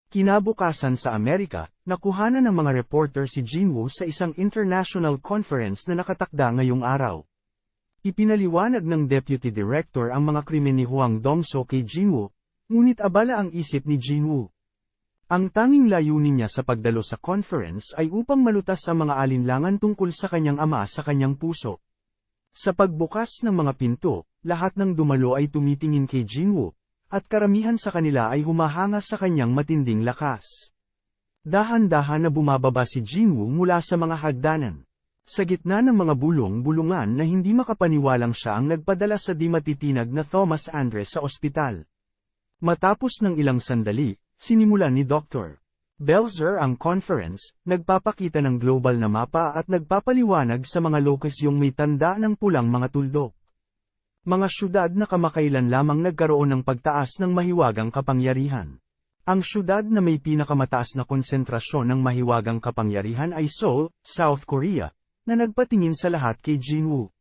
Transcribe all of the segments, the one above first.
Kinabukasan sa Amerika, nakuhanan ng mga reporter si Jinwoo sa isang international conference na nakatakda ngayong araw. Ipinaliwanag ng Deputy Director ang mga krimen ni Hwang Dong-so kay Jinwoo, ngunit abala ang isip ni Jinwoo. Ang tanging layunin niya sa pagdalo sa conference ay upang malutas ang mga alinlangan tungkol sa kanyang ama sa kanyang puso. Sa pagbukas ng mga pinto, lahat ng dumalo ay tumitingin kay Jinwoo, at karamihan sa kanila ay humahanga sa kanyang matinding lakas. Dahan-dahan na bumababa si Jinwoo mula sa mga hagdanan. Sa gitna ng mga bulong-bulungan na hindi makapaniwalang siya ang nagpadala sa di matitinag na Thomas Andres sa ospital. Matapos ng ilang sandali, sinimulan ni Dr. Belzer ang conference, nagpapakita ng global na mapa at nagpapaliwanag sa mga lokasyong may tanda ng pulang mga tuldok. Mga syudad na kamakailan lamang nagkaroon ng pagtaas ng mahiwagang kapangyarihan. Ang syudad na may pinakamataas na konsentrasyon ng mahiwagang kapangyarihan ay Seoul, South Korea, na nagpatingin sa lahat kay Jinwoo.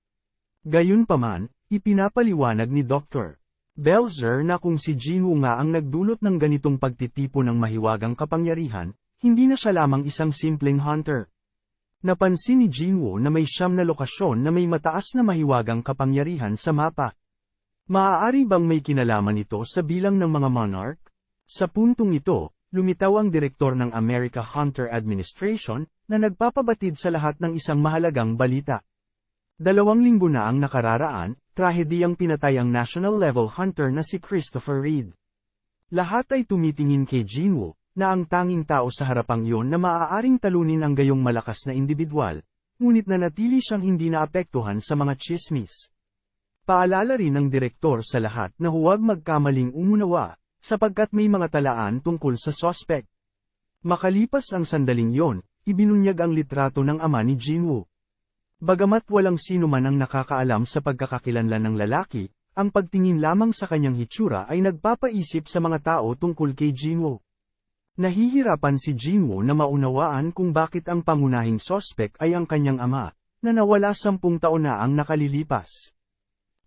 Gayunpaman, ipinapaliwanag ni Dr. Belzer na kung si Jinwoo nga ang nagdulot ng ganitong pagtitipo ng mahiwagang kapangyarihan, hindi na siya lamang isang simpleng hunter. Napansin ni Jinwoo na may 9 na lokasyon na may mataas na mahiwagang kapangyarihan sa mapa. Maaari bang may kinalaman ito sa bilang ng mga monarch? Sa puntong ito, lumitaw ang direktor ng America Hunter Administration, na nagpapabatid sa lahat ng isang mahalagang balita. 2 linggo na ang nakararaan, trahediyang pinatay ang national-level hunter na si Christopher Reid. Lahat ay tumitingin kay Jinwoo, na ang tanging tao sa harapang iyon na maaaring talunin ang gayong malakas na individual, ngunit nanatili siyang hindi naapektuhan sa mga tsismis. Paalala rin ng direktor sa lahat na huwag magkamaling umunawa, sapagkat may mga talaan tungkol sa suspect. Makalipas ang sandaling iyon, ibinunyag ang litrato ng ama ni Jinwoo. Bagamat walang sino man ang nakakaalam sa pagkakakilanlan ng lalaki, ang pagtingin lamang sa kanyang hitsura ay nagpapaisip sa mga tao tungkol kay Jinwoo. Nahihirapan si Jinwoo na maunawaan kung bakit ang pangunahing sospek ay ang kanyang ama, na nawala 10 taon na ang nakalilipas.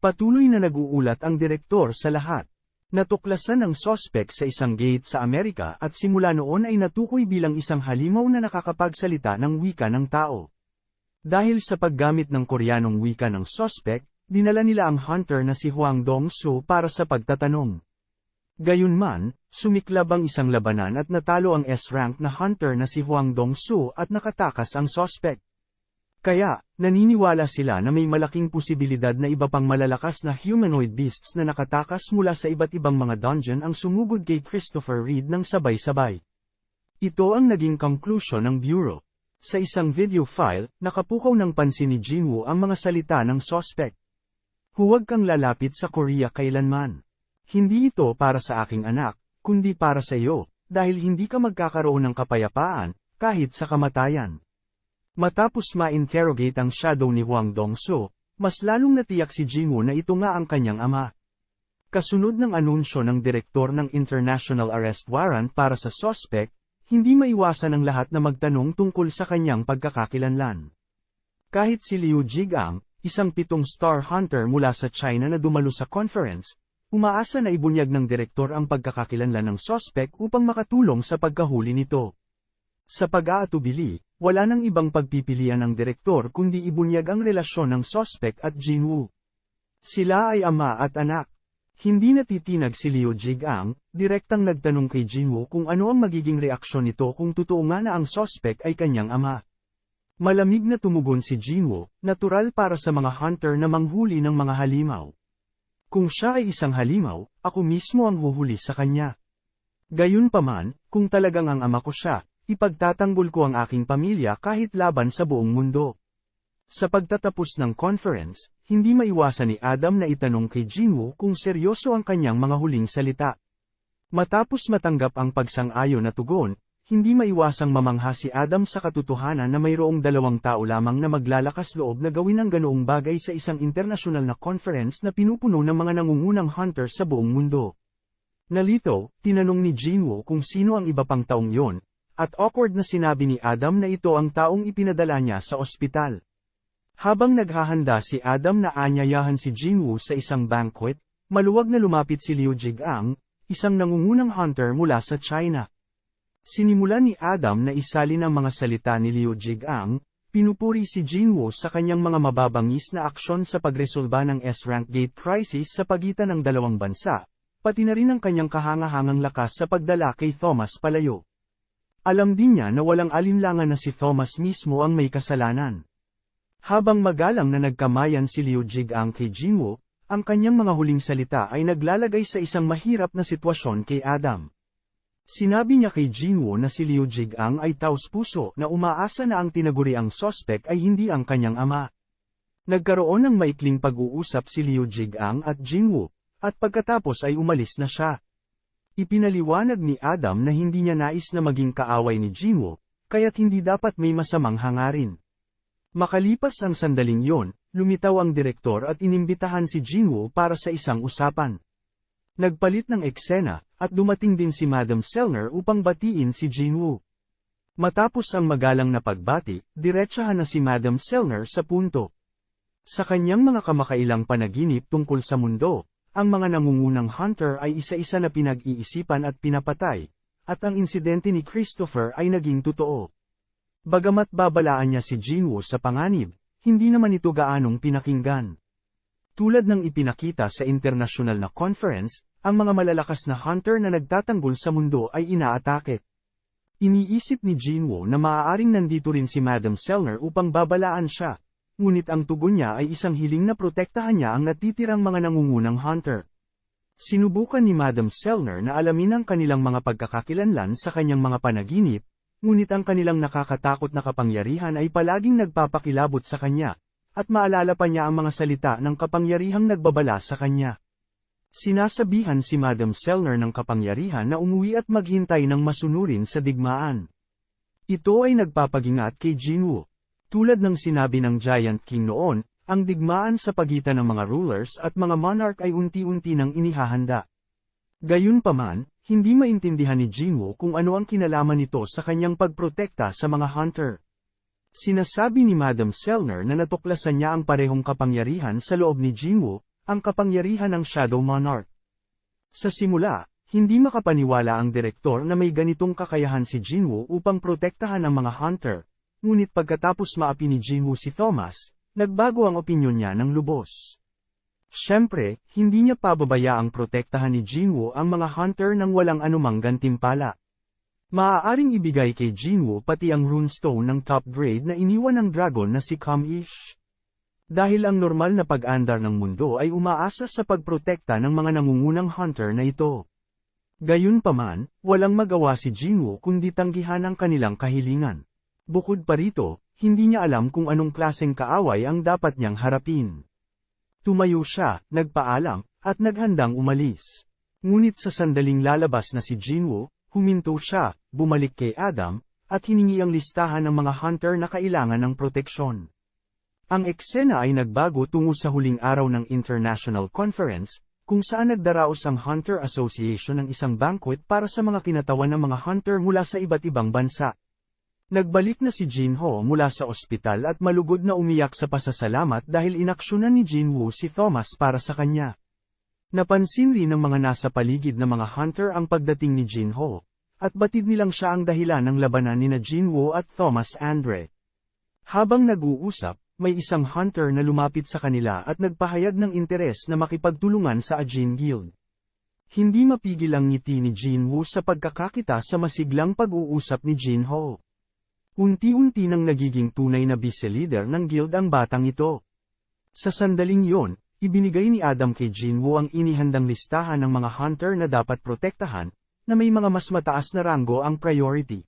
Patuloy na nag-uulat ang direktor sa lahat. Natuklasan ang sospek sa isang gate sa Amerika at simula noon ay natukoy bilang isang halimaw na nakakapagsalita ng wika ng tao. Dahil sa paggamit ng Koreanong wika ng sospek, dinala nila ang hunter na si Hwang Dong-so para sa pagtatanong. Gayunman, sumiklab ang isang labanan at natalo ang S-rank na hunter na si Hwang Dong-so at nakatakas ang sospek. Kaya, naniniwala sila na may malaking posibilidad na iba pang malalakas na humanoid beasts na nakatakas mula sa iba't ibang mga dungeon ang sumugod kay Christopher Reid ng sabay-sabay. Ito ang naging conclusion ng Bureau. Sa isang video file, nakapukaw ng pansin ni Jinwoo ang mga salita ng sospek. Huwag kang lalapit sa Korea kailanman. Hindi ito para sa aking anak, kundi para sa iyo, dahil hindi ka magkakaroon ng kapayapaan, kahit sa kamatayan. Matapos ma-interrogate ang shadow ni Hwang Dong-so, mas lalong natiyak si Jinwoo na ito nga ang kanyang ama. Kasunod ng anunsyo ng direktor ng International Arrest Warrant para sa sospek, hindi maiwasan ang lahat na magtanong tungkol sa kanyang pagkakakilanlan. Kahit si Liu Jigang, isang 7-star hunter mula sa China na dumalo sa conference, umaasa na ibunyag ng direktor ang pagkakakilanlan ng sospek upang makatulong sa pagkahuli nito. Sa pag-aatubili, wala nang ibang pagpipilian ng direktor kundi ibunyag ang relasyon ng sospek at Jinwoo. Sila ay ama at anak. Hindi natitinag si Liu Jigang, direktang nagtanong kay Jinwoo kung ano ang magiging reaksyon nito kung totoo nga na ang sospek ay kanyang ama. Malamig na tumugon si Jinwoo, natural para sa mga hunter na manghuli ng mga halimaw. Kung siya ay isang halimaw, ako mismo ang huhuli sa kanya. Gayunpaman, kung talagang ang ama ko siya, ipagtatanggol ko ang aking pamilya kahit laban sa buong mundo. Sa pagtatapos ng conference, hindi maiwasan ni Adam na itanong kay Jinwoo kung seryoso ang kanyang mga huling salita. Matapos matanggap ang pagsang-ayon na tugon, hindi maiwasang mamangha si Adam sa katotohanan na mayroong 2 tao lamang na maglalakas loob na gawin ang ganoong bagay sa isang internasyonal na conference na pinupuno ng mga nangungunang hunter sa buong mundo. Nalito, tinanong ni Jinwoo kung sino ang iba pang taong yon, at awkward na sinabi ni Adam na ito ang taong ipinadala niya sa ospital. Habang naghahanda si Adam na aanyayahan si Jinwoo sa isang banquet, maluwag na lumapit si Liu Jigang, isang nangungunang hunter mula sa China. Sinimulan ni Adam na isalin ang mga salita ni Liu Jigang, pinupuri si Jinwoo sa kanyang mga mababangis na aksyon sa pagresolba ng S-rank gate crisis sa pagitan ng dalawang bansa, pati na rin ang kanyang kahangahangang lakas sa pagdala kay Thomas palayo. Alam din niya na walang alinlangan na si Thomas mismo ang may kasalanan. Habang magalang na nagkamayan si Liu Jigang kay Jinwoo, ang kanyang mga huling salita ay naglalagay sa isang mahirap na sitwasyon kay Adam. Sinabi niya kay Jinwoo na si Liu Jigang ay taos-puso na umaasa na ang tinaguriang sospek ay hindi ang kanyang ama. Nagkaroon ng maikling pag-uusap si Liu Jigang at Jinwoo, at pagkatapos ay umalis na siya. Ipinaliwanag ni Adam na hindi niya nais na maging kaaway ni Jinwoo, kaya't hindi dapat may masamang hangarin. Makalipas ang sandaling yon, lumitaw ang direktor at inimbitahan si Jinwoo para sa isang usapan. Nagpalit ng eksena, at dumating din si Madam Selner upang batiin si Jinwoo. Matapos ang magalang na pagbati, diretsahan na si Madam Selner sa punto. Sa kanyang mga kamakailang panaginip tungkol sa mundo, ang mga nangungunang hunter ay isa-isa na pinag-iisipan at pinapatay, at ang insidente ni Christopher ay naging totoo. Bagamat babalaan niya si Jinwoo sa panganib, hindi naman ito gaanong pinakinggan. Tulad ng ipinakita sa international na conference, ang mga malalakas na hunter na nagtatanggol sa mundo ay inaatake. Iniisip ni Jinwoo na maaaring nandito rin si Madam Selner upang babalaan siya, ngunit ang tugon niya ay isang hiling na protektahan niya ang natitirang mga nangungunang hunter. Sinubukan ni Madam Selner na alamin ang kanilang mga pagkakakilanlan sa kanyang mga panaginip, ngunit ang kanilang nakakatakot na kapangyarihan ay palaging nagpapakilabot sa kanya, at maalala pa niya ang mga salita ng kapangyarihang nagbabala sa kanya. Sinasabihan si Madam Selner ng kapangyarihan na umuwi at maghintay ng masunurin sa digmaan. Ito ay nagpapagingat kay Jinwoo. Tulad ng sinabi ng Giant King noon, ang digmaan sa pagitan ng mga rulers at mga monarch ay unti-unti nang inihahanda. Gayunpaman, hindi maintindihan ni Jinwoo kung ano ang kinalaman nito sa kanyang pagprotekta sa mga hunter. Sinasabi ni Madam Selner na natuklasan niya ang parehong kapangyarihan sa loob ni Jinwoo, ang kapangyarihan ng Shadow Monarch. Sa simula, hindi makapaniwala ang direktor na may ganitong kakayahan si Jinwoo upang protektahan ang mga hunter, ngunit pagkatapos maapi ni Jinwoo si Thomas, nagbago ang opinyon niya ng lubos. Siyempre, hindi niya pababayaang protektahan ni Jinwoo ang mga hunter nang walang anumang gantimpala. Maaaring ibigay kay Jinwoo pati ang runestone ng top grade na iniwan ng dragon na si Kamish. Dahil ang normal na pag-andar ng mundo ay umaasa sa pagprotekta ng mga nangungunang hunter na ito. Gayunpaman, walang magawa si Jinwoo kundi tanggihan ang kanilang kahilingan. Bukod pa rito, hindi niya alam kung anong klaseng kaaway ang dapat niyang harapin. Tumayo siya, nagpaalam, at naghandang umalis. Ngunit sa sandaling lalabas na si Jinwoo, huminto siya, bumalik kay Adam, at hiningi ang listahan ng mga hunter na kailangan ng proteksyon. Ang eksena ay nagbago tungo sa huling araw ng International Conference, kung saan nagdaraos ang Hunter Association ng isang banquet para sa mga kinatawan ng mga hunter mula sa iba't ibang bansa. Nagbalik na si Jinho mula sa ospital at malugod na umiyak sa pasasalamat dahil inaksyonan ni Jinwoo si Thomas para sa kanya. Napansin rin ng mga nasa paligid na mga hunter ang pagdating ni Jinho, at batid nilang siya ang dahilan ng labanan nina Jinwoo at Thomas Andre. Habang nag-uusap, may isang hunter na lumapit sa kanila at nagpahayag ng interes na makipagtulungan sa Ajin Guild. Hindi mapigil ang ngiti ni Jinwoo sa pagkakakita sa masiglang pag-uusap ni Jinho. Unti-unti nang nagiging tunay na vice-leader ng guild ang batang ito. Sa sandaling yon, ibinigay ni Adam kay Jinwoo ang inihandang listahan ng mga hunter na dapat protektahan, na may mga mas mataas na ranggo ang priority.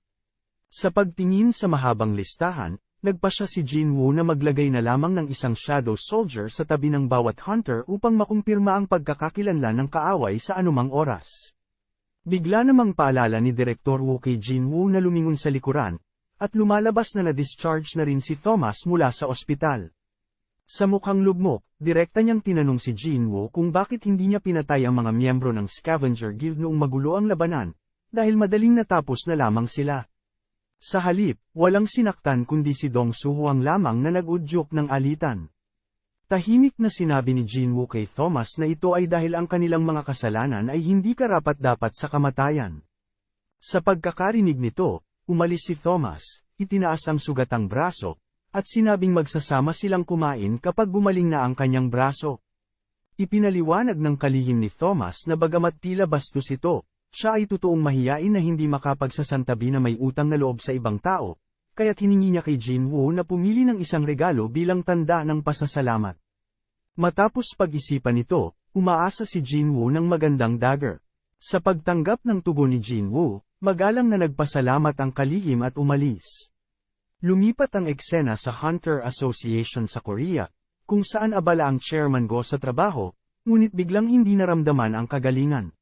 Sa pagtingin sa mahabang listahan, nagpasya si Jinwoo na maglagay na lamang ng isang shadow soldier sa tabi ng bawat hunter upang makumpirma ang pagkakakilanlan ng kaaway sa anumang oras. Bigla namang paalala ni Direktor Woo kay Jinwoo na lumingon sa likuran, at lumalabas na na-discharge na rin si Thomas mula sa ospital. Sa mukhang lugmok, direkta niyang tinanong si Jinwoo kung bakit hindi niya pinatay ang mga miyembro ng Scavenger Guild noong magulo ang labanan, dahil madaling natapos na lamang sila. Sa halip, walang sinaktan kundi si Dong Suhuang lamang na nag-udyok ng alitan. Tahimik na sinabi ni Jinwoo kay Thomas na ito ay dahil ang kanilang mga kasalanan ay hindi karapat-dapat sa kamatayan. Sa pagkakarinig nito, umalis si Thomas, itinaas ang sugatang braso, at sinabing magsasama silang kumain kapag gumaling na ang kanyang braso. Ipinaliwanag ng kalihim ni Thomas na bagamat tila bastos ito, siya ay totoong mahiyain na hindi makapagsasantabi na may utang na loob sa ibang tao, kaya't hiningi niya kay Jinwoo na pumili ng isang regalo bilang tanda ng pasasalamat. Matapos pag-isipan nito, umaasa si Jinwoo ng magandang dagger. Sa pagtanggap ng tugon ni Jinwoo, magalang na nagpasalamat ang kalihim at umalis. Lumipat ang eksena sa Hunter Association sa Korea, kung saan abala ang Chairman Go sa trabaho, ngunit biglang hindi naramdaman ang kagalingan.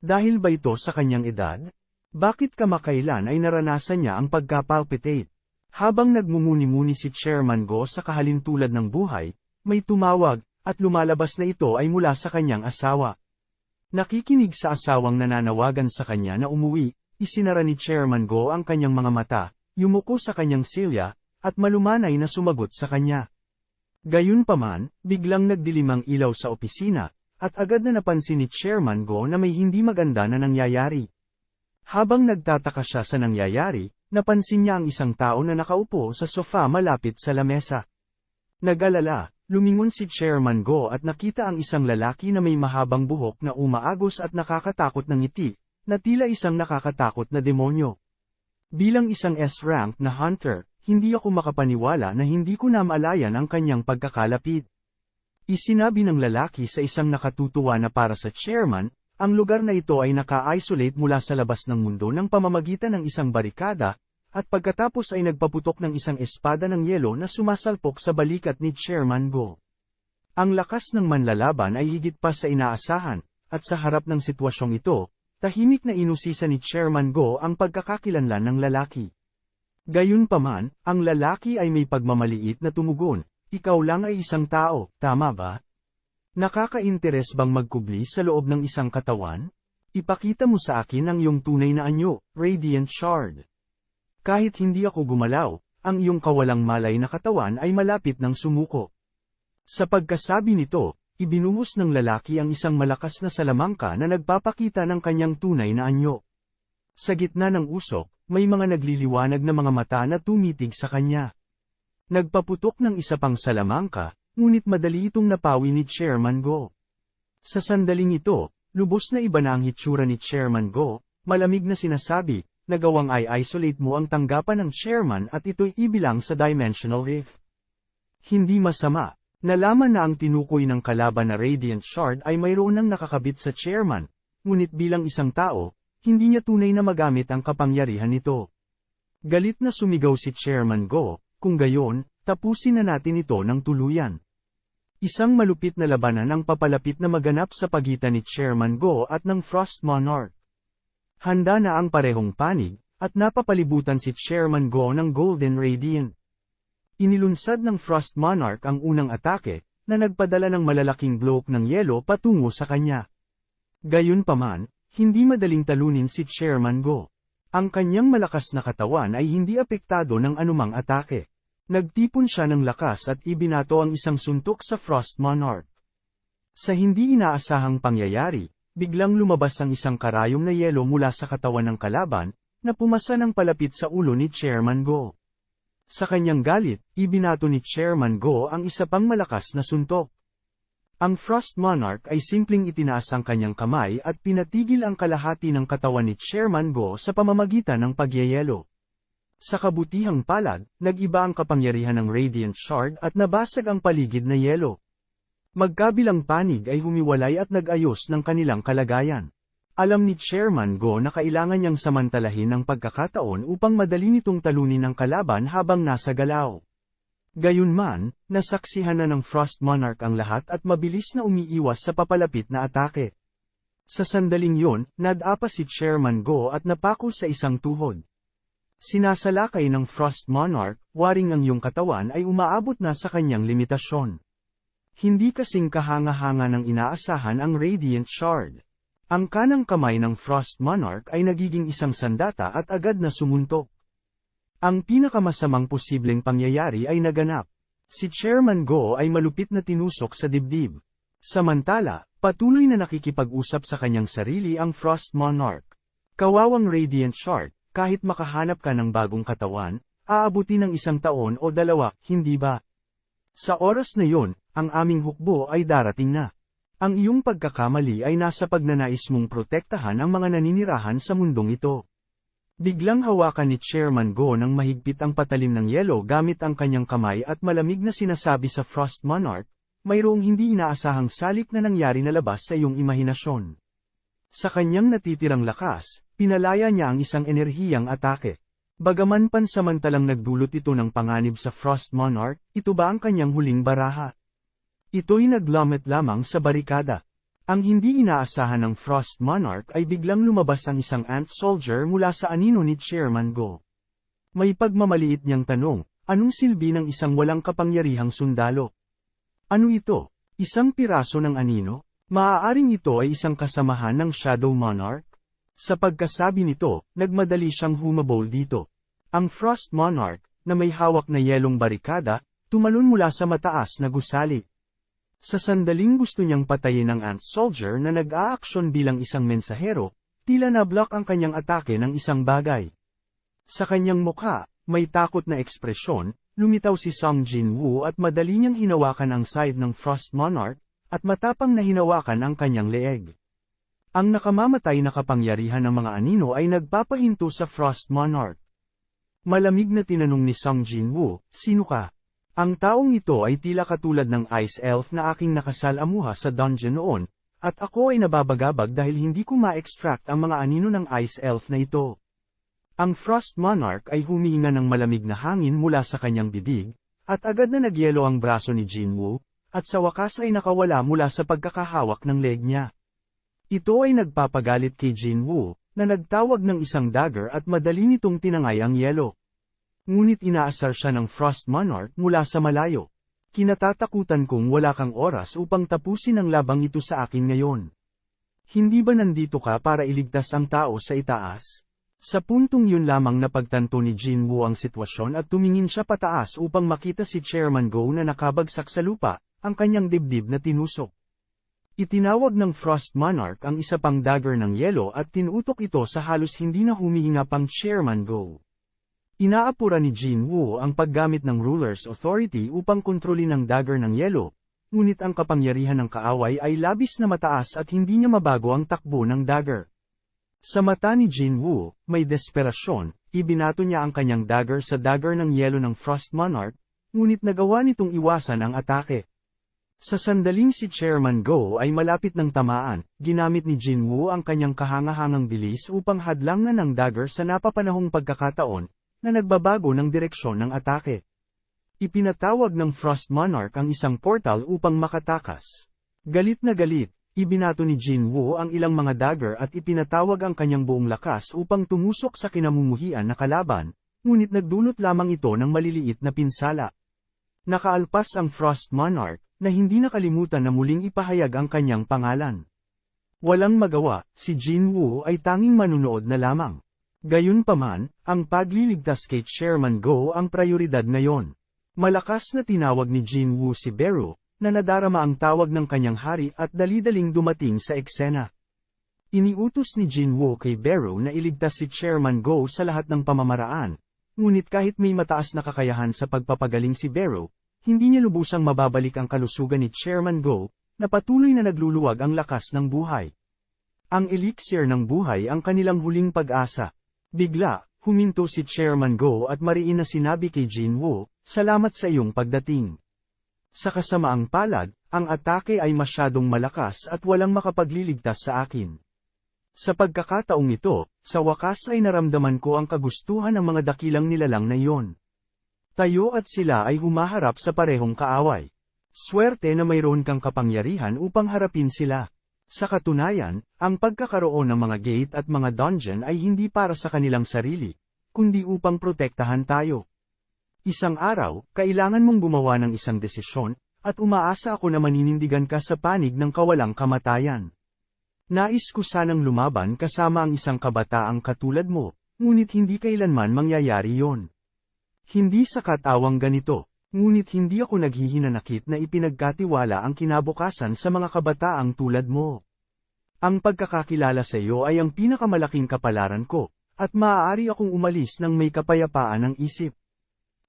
Dahil ba ito sa kanyang edad? Bakit kamakailan ay naranasan niya ang pagkapalpitate? Habang nagmumuni-muni si Chairman Go sa kahalintulad ng buhay, may tumawag, at lumalabas na ito ay mula sa kanyang asawa. Nakikinig sa asawang nananawagan sa kanya na umuwi, isinara ni Chairman Go ang kanyang mga mata, yumuko sa kanyang silya, at malumanay na sumagot sa kanya. Gayunpaman, biglang nagdilim ang ilaw sa opisina, at agad na napansin ni Chairman Go na may hindi maganda na nangyayari. Habang nagtataka siya sa nangyayari, napansin niya ang isang tao na nakaupo sa sofa malapit sa lamesa. Nag-alala, lumingon si Chairman Go at nakita ang isang lalaki na may mahabang buhok na umaagos at nakakatakot ng ngiti, na tila isang nakakatakot na demonyo. Bilang isang S-rank na hunter, hindi ako makapaniwala na hindi ko namalayan ang kanyang pagkakalapit. Isinabi ng lalaki sa isang nakatutuwa na para sa chairman, ang lugar na ito ay naka-isolate mula sa labas ng mundo ng pamamagitan ng isang barikada, at pagkatapos ay nagpaputok ng isang espada ng yelo na sumasalpok sa balikat ni Chairman Go. Ang lakas ng manlalaban ay higit pa sa inaasahan, at sa harap ng sitwasyong ito, tahimik na inusisa ni Chairman Go ang pagkakakilanlan ng lalaki. Gayunpaman, ang lalaki ay may pagmamaliit na tumugon, ikaw lang ay isang tao, tama ba? Nakaka-interes bang magkubli sa loob ng isang katawan? Ipakita mo sa akin ang iyong tunay na anyo, Radiant Shard. Kahit hindi ako gumalaw, ang iyong kawalang malay na katawan ay malapit ng sumuko. Sa pagkasabi nito, ibinuhos ng lalaki ang isang malakas na salamangka na nagpapakita ng kanyang tunay na anyo. Sa gitna ng usok, may mga nagliliwanag na mga mata na tumitig sa kanya. Nagpaputok ng isa pang salamangka, ngunit madali itong napawi ni Chairman Go. Sa sandaling ito, lubos na iba na ang hitsura ni Chairman Go, malamig na sinasabi, nagawang i-isolate mo ang tanggapan ng chairman at ito'y ibilang sa Dimensional Rift. Hindi masama, nalaman na ang tinukoy ng kalaban na Radiant Shard ay mayroon ng nakakabit sa chairman, ngunit bilang isang tao, hindi niya tunay na magamit ang kapangyarihan nito. Galit na sumigaw si Chairman Go, kung gayon, tapusin na natin ito ng tuluyan. Isang malupit na labanan ang papalapit na maganap sa pagitan ni Chairman Go at ng Frost Monarch. Handa na ang parehong panig, at napapalibutan si Chairman Go ng Golden Radiant. Inilunsad ng Frost Monarch ang unang atake, na nagpadala ng malalaking bloke ng yelo patungo sa kanya. Gayunpaman, hindi madaling talunin si Chairman Go. Ang kanyang malakas na katawan ay hindi apektado ng anumang atake. Nagtipon siya ng lakas at ibinato ang isang suntok sa Frost Monarch. Sa hindi inaasahang pangyayari, biglang lumabas ang isang karayom na yelo mula sa katawan ng kalaban, na pumasa ng palapit sa ulo ni Chairman Go. Sa kanyang galit, ibinato ni Chairman Go ang isa pang malakas na suntok. Ang Frost Monarch ay simpleng itinaas ang kanyang kamay at pinatigil ang kalahati ng katawan ni Chairman Go sa pamamagitan ng pagyeyelo. Sa kabutihang palad, nag-iba ang kapangyarihan ng Radiant Shard at nabasag ang paligid na yelo. Magkabilang panig ay humiwalay at nag-ayos ng kanilang kalagayan. Alam ni Chairman Go na kailangan niyang samantalahin ang pagkakataon upang madali nitong talunin ang kalaban habang nasa galaw. Gayunman, nasaksihan na ng Frost Monarch ang lahat at mabilis na umiiwas sa papalapit na atake. Sa sandaling yon, nadapa si Chairman Go at napako sa isang tuhod. Sinasalakay ng Frost Monarch, waring ang iyong katawan ay umaabot na sa kanyang limitasyon. Hindi kasing kahanga-hanga ng inaasahan ang Radiant Shard. Ang kanang kamay ng Frost Monarch ay nagiging isang sandata at agad na sumuntok. Ang pinakamasamang posibleng pangyayari ay naganap. Si Chairman Go ay malupit na tinusok sa dibdib. Samantala, patuloy na nakikipag-usap sa kanyang sarili ang Frost Monarch. Kawawang Radiant Shard, kahit makahanap ka ng bagong katawan, aabuti ng 1 taon o 2, hindi ba? Sa oras na yon, ang aming hukbo ay darating na. Ang iyong pagkakamali ay nasa pagnanais mong protektahan ang mga naninirahan sa mundong ito. Biglang hawakan ni Chairman Go ng mahigpit ang patalim ng yelo gamit ang kanyang kamay at malamig na sinasabi sa Frost Monarch, mayroong hindi inaasahang salik na nangyari na labas sa iyong imahinasyon. Sa kanyang natitirang lakas, pinalaya niya ang isang enerhiyang atake. Bagaman pansamantalang nagdulot ito ng panganib sa Frost Monarch, ito ba ang kanyang huling baraha? Ito'y naglamet lamang sa barikada. Ang hindi inaasahan ng Frost Monarch ay biglang lumabas ang isang ant soldier mula sa anino ni Chairman Go. May pagmamaliit niyang tanong, anong silbi ng isang walang kapangyarihang sundalo? Ano ito? Isang piraso ng anino? Maaaring ito ay isang kasamahan ng Shadow Monarch? Sa pagkasabi nito, nagmadali siyang humabol dito. Ang Frost Monarch, na may hawak na yelong barikada, tumalon mula sa mataas na gusali. Sa sandaling gusto niyang patayin ang ant soldier na nag-aaksyon bilang isang mensahero, tila na-block ang kanyang atake ng isang bagay. Sa kanyang mukha, may takot na ekspresyon, lumitaw si Song Jinwoo at madali niyang hinawakan ang side ng Frost Monarch, at matapang na hinawakan ang kanyang leeg. Ang nakamamatay na kapangyarihan ng mga anino ay nagpapahinto sa Frost Monarch. Malamig na tinanong ni Song Jinwoo, sino ka? Ang taong ito ay tila katulad ng Ice Elf na aking nakasalamuha sa dungeon noon, at ako ay nababagabag dahil hindi ko ma-extract ang mga anino ng Ice Elf na ito. Ang Frost Monarch ay humihinga ng malamig na hangin mula sa kanyang bibig, at agad na nagyelo ang braso ni Jinwoo, at sa wakas ay nakawala mula sa pagkakahawak ng leg niya. Ito ay nagpapagalit kay Jinwoo, na nagtawag ng isang dagger at madali nitong tinangay ang yelo. Ngunit inaasar siya ng Frost Monarch mula sa malayo. Kinatatakutan kong wala kang oras upang tapusin ang labang ito sa akin ngayon. Hindi ba nandito ka para iligtas ang tao sa itaas? Sa puntong yun lamang napagtanto ni Jinwoo ang sitwasyon at tumingin siya pataas upang makita si Chairman Go na nakabagsak sa lupa, ang kanyang dibdib na tinusok. Itinawag ng Frost Monarch ang isa pang dagger ng yelo at tinutok ito sa halos hindi na humihinga pang Chairman Go. Inaapura ni Jinwoo ang paggamit ng Ruler's Authority upang kontrolin ang dagger ng yelo, ngunit ang kapangyarihan ng kaaway ay labis na mataas at hindi niya mabago ang takbo ng dagger. Sa mata ni Jinwoo, may desperasyon, ibinato niya ang kanyang dagger sa dagger ng yelo ng Frost Monarch, ngunit nagawa nitong iwasan ang atake. Sa sandaling si Chairman Go ay malapit ng tamaan, ginamit ni Jinwoo ang kanyang kahangahangang bilis upang hadlangan ng dagger sa napapanahong pagkakataon, na nagbabago ng direksyon ng atake. Ipinatawag ng Frost Monarch ang isang portal upang makatakas. Galit na galit, ibinato ni Jinwoo ang ilang mga dagger at ipinatawag ang kanyang buong lakas upang tumusok sa kinamumuhian na kalaban, ngunit nagdulot lamang ito ng maliliit na pinsala. Nakaalpas ang Frost Monarch, na hindi nakalimutan na muling ipahayag ang kanyang pangalan. Walang magawa, si Jinwoo ay tanging manunood na lamang. Gayunpaman, ang pagliligtas kay Chairman Go ang prioridad ngayon. Malakas na tinawag ni Jinwoo si Beru, na nadarama ang tawag ng kanyang hari at dali-daling dumating sa eksena. Iniutos ni Jinwoo kay Beru na iligtas si Chairman Go sa lahat ng pamamaraan, ngunit kahit may mataas na kakayahan sa pagpapagaling si Beru, hindi niya lubusang mababalik ang kalusugan ni Chairman Go, na patuloy na nagluluwag ang lakas ng buhay. Ang elixir ng buhay ang kanilang huling pag-asa. Bigla, huminto si Chairman Go at mariin na sinabi kay Jinwoo, salamat sa iyong pagdating. Sa kasamaang palad, ang atake ay masyadong malakas at walang makapagliligtas sa akin. Sa pagkakataong ito, sa wakas ay naramdaman ko ang kagustuhan ng mga dakilang nilalang na iyon. Tayo at sila ay humaharap sa parehong kaaway. Swerte na mayroon kang kapangyarihan upang harapin sila. Sa katunayan, ang pagkakaroon ng mga gate at mga dungeon ay hindi para sa kanilang sarili, kundi upang protektahan tayo. Isang araw, kailangan mong gumawa ng isang desisyon, at umaasa ako na maninindigan ka sa panig ng kawalang kamatayan. Nais ko sanang lumaban kasama ang isang kabataang katulad mo, ngunit hindi kailanman mangyayari yon. Hindi sa katawang ganito, ngunit hindi ako naghihinanakit na ipinagkatiwala ang kinabukasan sa mga kabataang tulad mo. Ang pagkakakilala sa iyo ay ang pinakamalaking kapalaran ko, at maaari akong umalis ng may kapayapaan ng isip.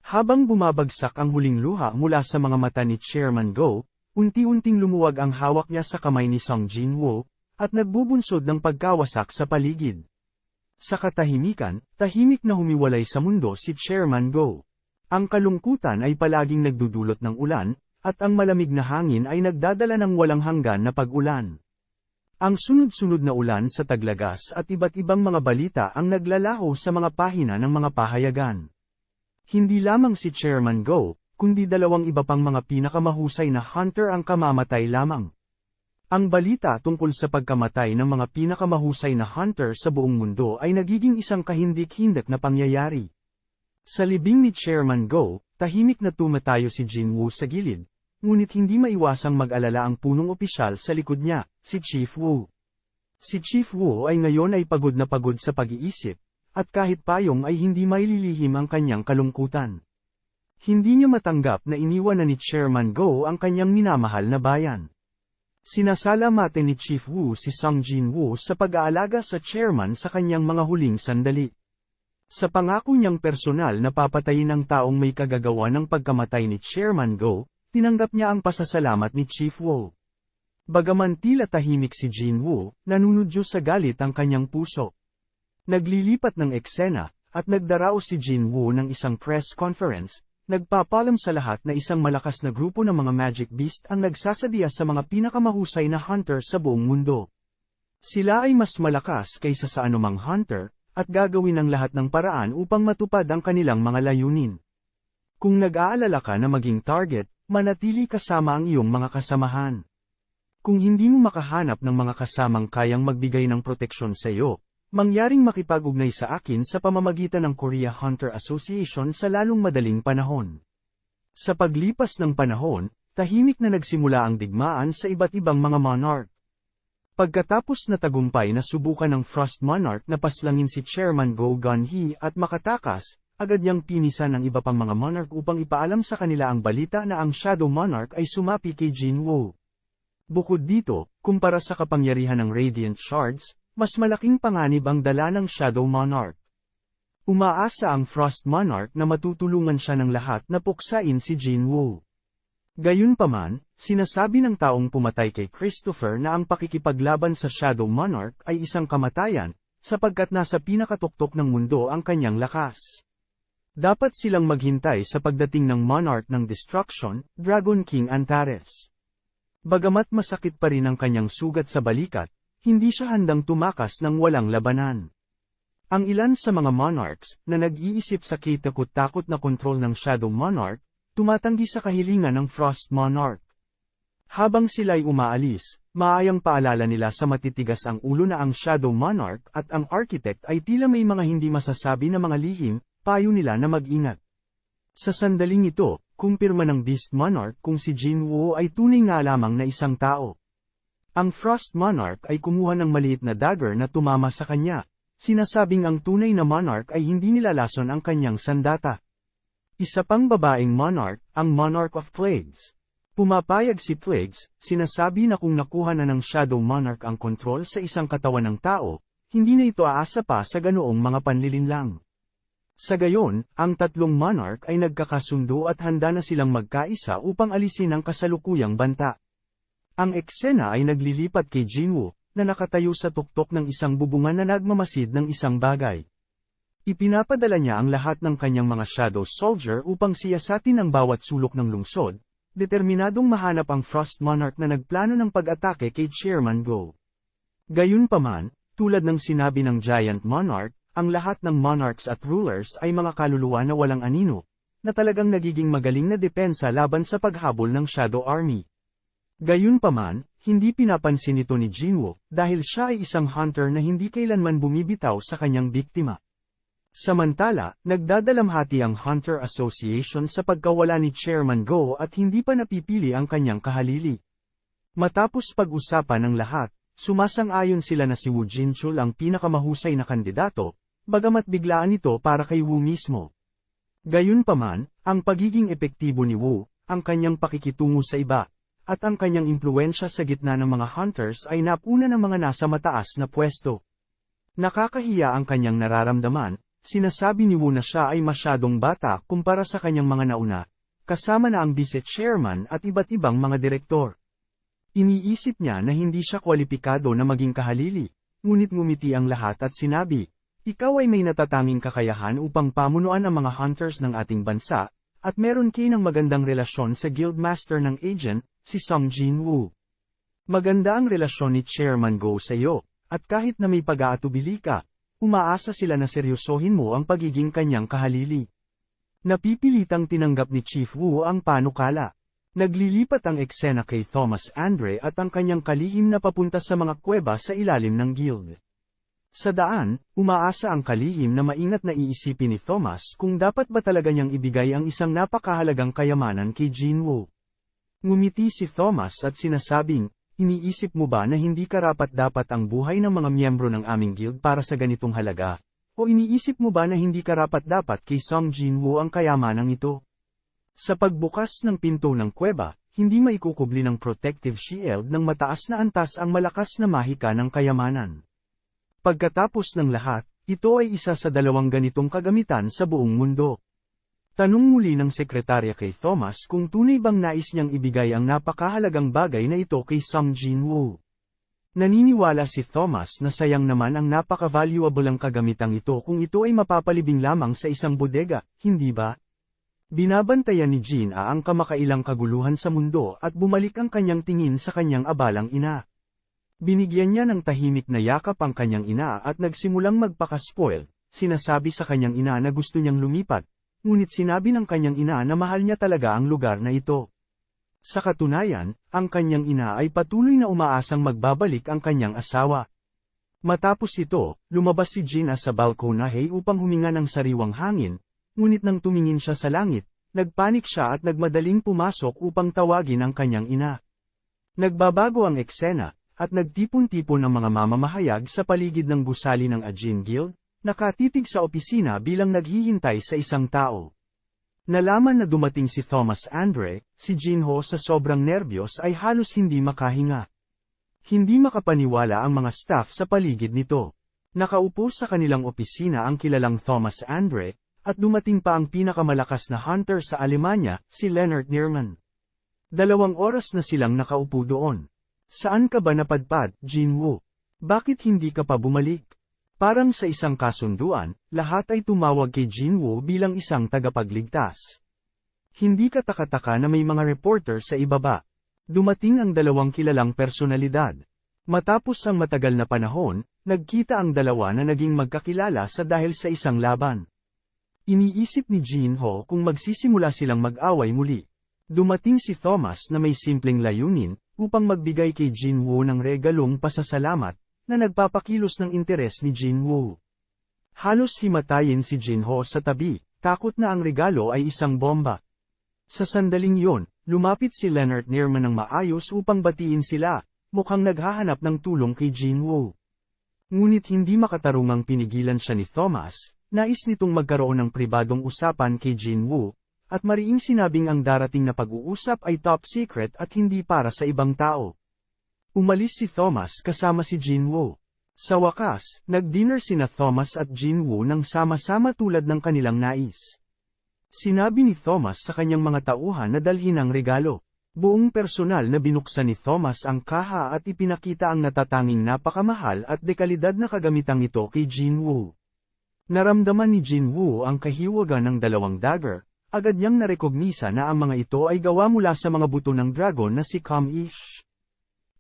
Habang bumabagsak ang huling luha mula sa mga mata ni Chairman Go, unti-unting lumuwag ang hawak niya sa kamay ni Sung Jin-woo, at nagbubunsod ng pagkawasak sa paligid. Sa katahimikan, tahimik na humiwalay sa mundo si Chairman Go. Ang kalungkutan ay palaging nagdudulot ng ulan, at ang malamig na hangin ay nagdadala ng walang hanggan na pag-ulan. Ang sunod-sunod na ulan sa Taglagas at iba't ibang mga balita ang naglalaho sa mga pahina ng mga pahayagan. Hindi lamang si Chairman Go, kundi dalawang iba pang mga pinakamahusay na hunter ang kamamatay lamang. Ang balita tungkol sa pagkamatay ng mga pinakamahusay na hunter sa buong mundo ay nagiging isang kahindik-hindik na pangyayari. Sa libing ni Chairman Go, tahimik na tumatayo si Jin-woo sa gilid, ngunit hindi maiwasang mag-alala ang punong opisyal sa likod niya, si Chief Woo. Si Chief Woo ay ngayon ay pagod na pagod sa pag-iisip, at kahit payong ay hindi maililihim ang kanyang kalungkutan. Hindi niya matanggap na iniwan na ni Chairman Go ang kanyang minamahal na bayan. Sinasalamatan ni Chief Woo si Sung Jin-woo sa pag-aalaga sa chairman sa kanyang mga huling sandali. Sa pangako niyang personal na papatayin ang taong may kagagawa ng pagkamatay ni Chairman Go, tinanggap niya ang pasasalamat ni Chief Woo. Bagaman tila tahimik si Jin-woo, nanunudyo sa galit ang kanyang puso. Naglilipat ng eksena, at nagdaraos si Jin-woo ng isang press conference, nagpapalam sa lahat na isang malakas na grupo ng mga Magic Beast ang nagsasadya sa mga pinakamahusay na hunter sa buong mundo. Sila ay mas malakas kaysa sa anumang hunter, at gagawin ang lahat ng paraan upang matupad ang kanilang mga layunin. Kung nag-aalala ka na maging target, manatili kasama ang iyong mga kasamahan. Kung hindi mo makahanap ng mga kasamang kayang magbigay ng proteksyon sa iyo, mangyaring makipag-ugnay sa akin sa pamamagitan ng Korea Hunter Association sa lalong madaling panahon. Sa paglipas ng panahon, tahimik na nagsimula ang digmaan sa iba't ibang mga monarch. Pagkatapos na tagumpay na subukan ng Frost Monarch na paslangin si Chairman Go Gun-hee at makatakas, agad niyang pinisan ng iba pang mga monarch upang ipaalam sa kanila ang balita na ang Shadow Monarch ay sumapi kay Jin-woo. Bukod dito, kumpara sa kapangyarihan ng Radiant Shards, mas malaking panganib ang dala ng Shadow Monarch. Umaasa ang Frost Monarch na matutulungan siya ng lahat na puksain si Jin-woo. Gayunpaman, sinasabi ng taong pumatay kay Christopher na ang pakikipaglaban sa Shadow Monarch ay isang kamatayan, sapagkat nasa pinakatuktok ng mundo ang kanyang lakas. Dapat silang maghintay sa pagdating ng Monarch ng Destruction, Dragon King Antares. Bagamat masakit pa rin ang kanyang sugat sa balikat, hindi siya handang tumakas ng walang labanan. Ang ilan sa mga monarchs, na nag-iisip sa kitakot-takot na kontrol ng Shadow Monarch, tumatanggi sa kahilingan ng Frost Monarch. Habang sila'y umaalis, maayang paalala nila sa matitigas ang ulo na ang Shadow Monarch at ang Architect ay tila may mga hindi masasabi na mga lihim, payo nila na mag-ingat. Sa sandaling ito, kumpirma ng Beast Monarch kung si Jin-woo ay tunay nga lamang na isang tao. Ang Frost Monarch ay kumuha ng maliit na dagger na tumama sa kanya, sinasabing ang tunay na monarch ay hindi nilalason ang kanyang sandata. Isa pang babaeng monarch, ang Monarch of Plagues. Pumapayag si Plagues, sinasabi na kung nakuha na ng Shadow Monarch ang kontrol sa isang katawan ng tao, hindi na ito aasa pa sa ganoong mga panlilinlang. Sa gayon, ang tatlong monarch ay nagkakasundo at handa na silang magkaisa upang alisin ang kasalukuyang banta. Ang eksena ay naglilipat kay Jin-woo, na nakatayo sa tuktok ng isang bubungan na nagmamasid ng isang bagay. Ipinapadala niya ang lahat ng kanyang mga Shadow Soldier upang siyasatin ang bawat sulok ng lungsod, determinadong mahanap ang Frost Monarch na nagplano ng pag-atake kay Chairman Go. Gayunpaman, tulad ng sinabi ng Giant Monarch, ang lahat ng monarchs at rulers ay mga kaluluwa na walang anino, na talagang nagiging magaling na depensa laban sa paghabol ng Shadow Army. Gayunpaman, hindi pinapansin ito ni Jin-woo, dahil siya ay isang hunter na hindi kailanman bumibitaw sa kanyang biktima. Samantala, nagdadalamhati ang Hunter Association sa pagkawala ni Chairman Go at hindi pa napipili ang kanyang kahalili. Matapos pag-usapan ng lahat, sumasang-ayon sila na si Woo Jin-chul ang pinakamahusay na kandidato, bagamat biglaan ito para kay Woo mismo. Gayunpaman, ang pagiging epektibo ni Woo, ang kanyang pakikitungo sa iba, at ang kanyang impluwensya sa gitna ng mga hunters ay napuna ng mga nasa mataas na pwesto. Nakakahiya ang kanyang nararamdaman, sinasabi ni Wu na siya ay masyadong bata kumpara sa kanyang mga nauna, kasama na ang vice chairman at iba't ibang mga direktor. Iniisip niya na hindi siya kwalipikado na maging kahalili, ngunit ngumiti ang lahat at sinabi, "Ikaw ay may natatanging kakayahan upang pamunuan ang mga hunters ng ating bansa, at meron kayo ng magandang relasyon sa guildmaster ng agent, si Song Jin-woo. Maganda ang relasyon ni Chairman Go sa iyo, at kahit na may pag-aatubili ka, umaasa sila na seryosohin mo ang pagiging kanyang kahalili." Napipilitang tinanggap ni Chief Wu ang panukala. Naglilipat ang eksena kay Thomas Andre at ang kanyang kalihim na papunta sa mga kuweba sa ilalim ng guild. Sa daan, umaasa ang kalihim na maingat na iisipin ni Thomas kung dapat ba talaga niyang ibigay ang isang napakahalagang kayamanan kay Jin-woo. Ngumiti si Thomas at sinasabing, "Iniisip mo ba na hindi karapat-dapat ang buhay ng mga miyembro ng aming guild para sa ganitong halaga? O iniisip mo ba na hindi karapat-dapat kay Song Jin-woo ang kayamanang ito?" Sa pagbukas ng pinto ng kuweba, hindi maikukubli ng protective shield ng mataas na antas ang malakas na mahika ng kayamanan. Pagkatapos ng lahat, ito ay isa sa 2 ganitong kagamitan sa buong mundo. Tanong muli ng sekretarya kay Thomas kung tunay bang nais niyang ibigay ang napakahalagang bagay na ito kay Song Jin-woo. Naniniwala si Thomas na sayang naman ang napaka-valuable ang kagamitang ito kung ito ay mapapalibing lamang sa isang bodega, hindi ba? Binabantayan ni Jin ang kamakailang kaguluhan sa mundo at bumalik ang kanyang tingin sa kanyang abalang ina. Binigyan niya ng tahimik na yakap ang kanyang ina at nagsimulang magpaka-spoil, sinasabi sa kanyang ina na gusto niyang lumipat, ngunit sinabi ng kanyang ina na mahal niya talaga ang lugar na ito. Sa katunayan, ang kanyang ina ay patuloy na umaasang magbabalik ang kanyang asawa. Matapos ito, lumabas si Jin sa balkonahe upang huminga ng sariwang hangin, ngunit nang tumingin siya sa langit, nagpanik siya at nagmadaling pumasok upang tawagin ang kanyang ina. Nagbabago ang eksena, at nagtipon-tipon ang mga mamamahayag sa paligid ng gusali ng Ajin Guild, nakatitig sa opisina bilang naghihintay sa isang tao. Nalaman na dumating si Thomas Andre, si Jinho sa sobrang nerbiyos ay halos hindi makahinga. Hindi makapaniwala ang mga staff sa paligid nito. Nakaupo sa kanilang opisina ang kilalang Thomas Andre, at dumating pa ang pinakamalakas na hunter sa Alemanya, si Leonard Nierman. 2 oras na silang nakaupo doon. "Saan ka ba napadpad, Jin-woo? Bakit hindi ka pa bumalik?" Parang sa isang kasunduan, lahat ay tumawag kay Jin-woo bilang isang tagapagligtas. Hindi katakataka na may mga reporter sa ibaba. Dumating ang 2 kilalang personalidad. Matapos ang matagal na panahon, nagkita ang 2 na naging magkakilala sa dahil sa isang laban. Iniisip ni Jin-ho kung magsisimula silang mag-away muli. Dumating si Thomas na may simpleng layunin, upang magbigay kay Jin-woo ng regalong pasasalamat, na nagpapakilos ng interes ni Jin-woo. Halos himatayin si Jin-ho sa tabi, takot na ang regalo ay isang bomba. Sa sandaling yon, lumapit si Leonard Nierman ng maayos upang batiin sila, mukhang naghahanap ng tulong kay Jin-woo. Ngunit hindi makatarungang pinigilan siya ni Thomas, nais nitong magkaroon ng pribadong usapan kay Jin-woo, at mariing sinabing ang darating na pag-uusap ay top secret at hindi para sa ibang tao. Umalis si Thomas kasama si Jin-woo. Sa wakas, nag-dinner sina Thomas at Jin-woo nang sama-sama tulad ng kanilang nais. Sinabi ni Thomas sa kanyang mga tauhan na dalhin ang regalo. Buong personal na binuksan ni Thomas ang kaha at ipinakita ang natatanging napakamahal at dekalidad na kagamitang ito kay Jin-woo. Naramdaman ni Jin-woo ang kahiwagan ng 2 dagger. Agad niyang narekognisa na ang mga ito ay gawa mula sa mga buto ng dragon na si Kam-ish.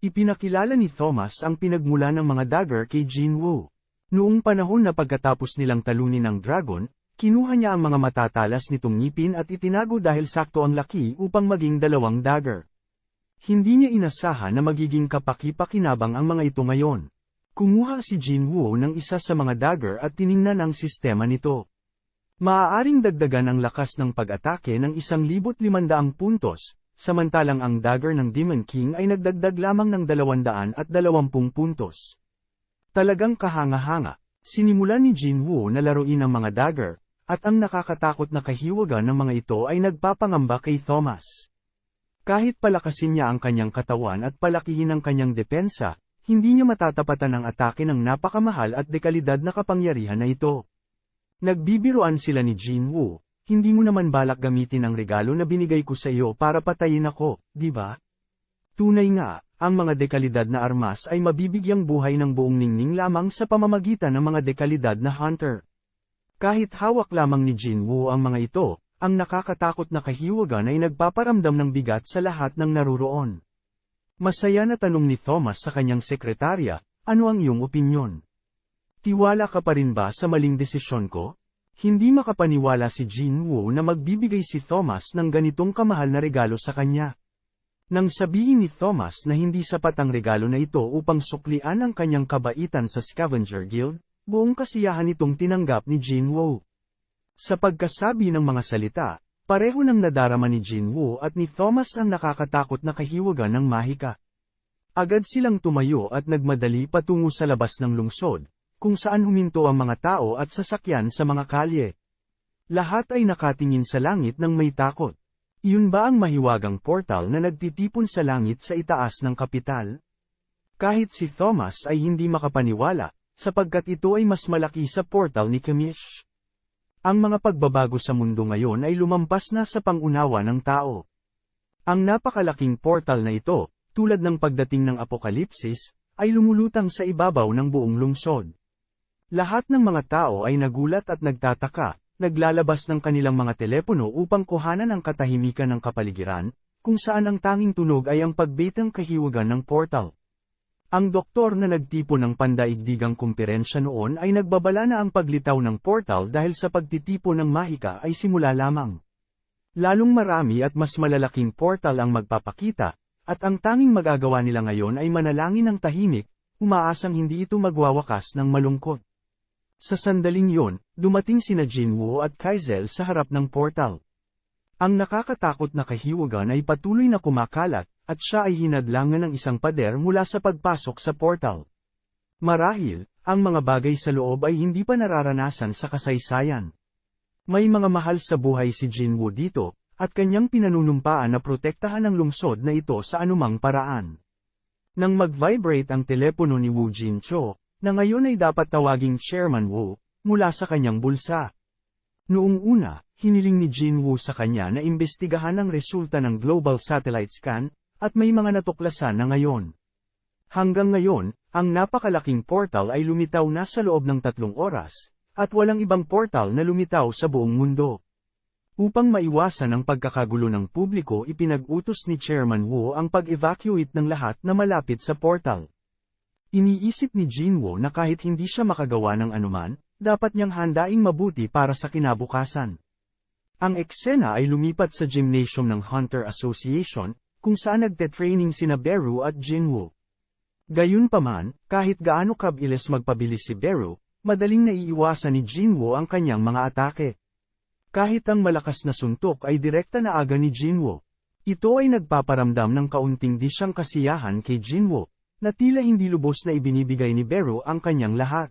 Ipinakilala ni Thomas ang pinagmula ng mga dagger kay Jin-woo. Noong panahon na pagkatapos nilang talunin ng dragon, kinuha niya ang mga matatalas nitong ngipin at itinago dahil sakto ang laki upang maging 2 dagger. Hindi niya inasahan na magiging kapaki-pakinabang ang mga ito ngayon. Kumuha si Jin-woo ng isa sa mga dagger at tiningnan ang sistema nito. Maaaring dagdagan ang lakas ng pag-atake ng 1,500 puntos, samantalang ang dagger ng Demon King ay nagdagdag lamang ng 220 puntos. Talagang kahanga-hanga, sinimulan ni Jin-woo na laruin ang mga dagger, at ang nakakatakot na kahiwagan ng mga ito ay nagpapangamba kay Thomas. Kahit palakasin niya ang kanyang katawan at palakihin ang kanyang depensa, hindi niya matatapatan ang atake ng napakamahal at dekalidad na kapangyarihan na ito. Nagbibiruan sila ni Jinwoo, hindi mo naman balak gamitin ang regalo na binigay ko sa iyo para patayin ako, di ba? Tunay nga, ang mga dekalidad na armas ay mabibigyang buhay ng buong ningning lamang sa pamamagitan ng mga dekalidad na hunter. Kahit hawak lamang ni Jinwoo ang mga ito, ang nakakatakot na kahiwagan ay nagpaparamdam ng bigat sa lahat ng naruroon. Masaya na tanong ni Thomas sa kanyang sekretarya, ano ang iyong opinyon? Tiwala ka pa rin ba sa maling desisyon ko? Hindi makapaniwala si Jinwoo na magbibigay si Thomas ng ganitong kamahal na regalo sa kanya. Nang sabihin ni Thomas na hindi sapat ang regalo na ito upang suklian ang kanyang kabaitan sa Scavenger Guild, buong kasiyahan itong tinanggap ni Jinwoo. Sa pagkasabi ng mga salita, pareho nang nadarama ni Jinwoo at ni Thomas ang nakakatakot na kahiwagan ng mahika. Agad silang tumayo at nagmadali patungo sa labas ng lungsod, kung saan huminto ang mga tao at sasakyan sa mga kalye. Lahat ay nakatingin sa langit ng may takot. Iyon ba ang mahiwagang portal na nagtitipon sa langit sa itaas ng kapital? Kahit si Thomas ay hindi makapaniwala, sapagkat ito ay mas malaki sa portal ni Kamish. Ang mga pagbabago sa mundo ngayon ay lumampas na sa pangunawa ng tao. Ang napakalaking portal na ito, tulad ng pagdating ng apokalipsis, ay lumulutang sa ibabaw ng buong lungsod. Lahat ng mga tao ay nagulat at nagtataka, naglalabas ng kanilang mga telepono upang kuhanan ang katahimikan ng kapaligiran, kung saan ang tanging tunog ay ang pagbitang kahiwagan ng portal. Ang doktor na nagtipon ng pandaigdigang kumperensya noon ay nagbabala na ang paglitaw ng portal dahil sa pagtitipon ng mahika ay simula lamang. Lalong marami at mas malalaking portal ang magpapakita, at ang tanging magagawa nila ngayon ay manalangin ng tahimik, umaasang hindi ito magwawakas ng malungkot. Sa sandaling yon, dumating sina Jinwoo at Kaizel sa harap ng portal. Ang nakakatakot na kahiwagan ay patuloy na kumakalat, at siya ay hinadlangan ng isang pader mula sa pagpasok sa portal. Marahil, ang mga bagay sa loob ay hindi pa nararanasan sa kasaysayan. May mga mahal sa buhay si Jinwoo dito, at kanyang pinanunumpaan na protektahan ang lungsod na ito sa anumang paraan. Nang mag-vibrate ang telepono ni Woo Jin-cho, na ngayon ay dapat tawaging Chairman Woo, mula sa kanyang bulsa. Noong una, hiniling ni Jinwoo sa kanya na imbestigahan ang resulta ng Global Satellite Scan, at may mga natuklasan na ngayon. Hanggang ngayon, ang napakalaking portal ay lumitaw na sa loob ng 3 oras, at walang ibang portal na lumitaw sa buong mundo. Upang maiwasan ang pagkakagulo ng publiko, ipinag-utos ni Chairman Woo ang pag-evacuate ng lahat na malapit sa portal. Iniisip ni Jinwoo na kahit hindi siya makagawa ng anuman, dapat niyang handaing mabuti para sa kinabukasan. Ang eksena ay lumipat sa gymnasium ng Hunter Association, kung saan nagte-training sina Beru at Jinwoo. Gayunpaman, kahit gaano kabilis magpabilis si Beru, madaling naiiwasan ni Jinwoo ang kanyang mga atake. Kahit ang malakas na suntok ay direkta na aga ni Jinwoo. Ito ay nagpaparamdam ng kaunting di siyang kasiyahan kay Jinwoo, na tila hindi lubos na ibinibigay ni Beru ang kanyang lahat.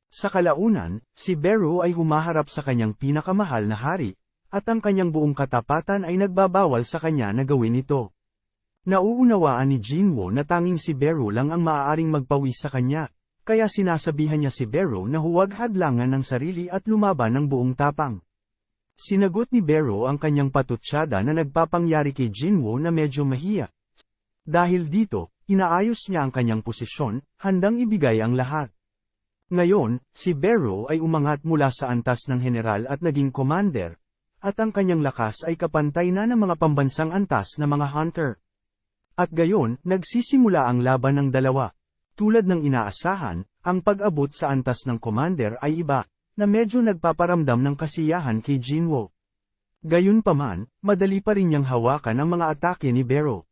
Sa kalaunan, si Beru ay humaharap sa kanyang pinakamahal na hari, at ang kanyang buong katapatan ay nagbabawal sa kanya na gawin ito. Nauunawaan ni Jinwoo na tanging si Beru lang ang maaaring magpawis sa kanya, kaya sinasabihan niya si Beru na huwag hadlangan ng sarili at lumaban ng buong tapang. Sinagot ni Beru ang kanyang patutsyada na nagpapangyari kay Jinwoo na medyo mahiya. Dahil dito, inaayos niya ang kanyang posisyon, handang ibigay ang lahat. Ngayon, si Beru ay umangat mula sa antas ng general at naging commander, at ang kanyang lakas ay kapantay na ng mga pambansang antas na mga hunter. At gayon, nagsisimula ang laban ng dalawa. Tulad ng inaasahan, ang pag-abot sa antas ng commander ay iba, na medyo nagpaparamdam ng kasiyahan kay Jinwoo. Gayunpaman, madali pa rin niyang hawakan ang mga atake ni Beru.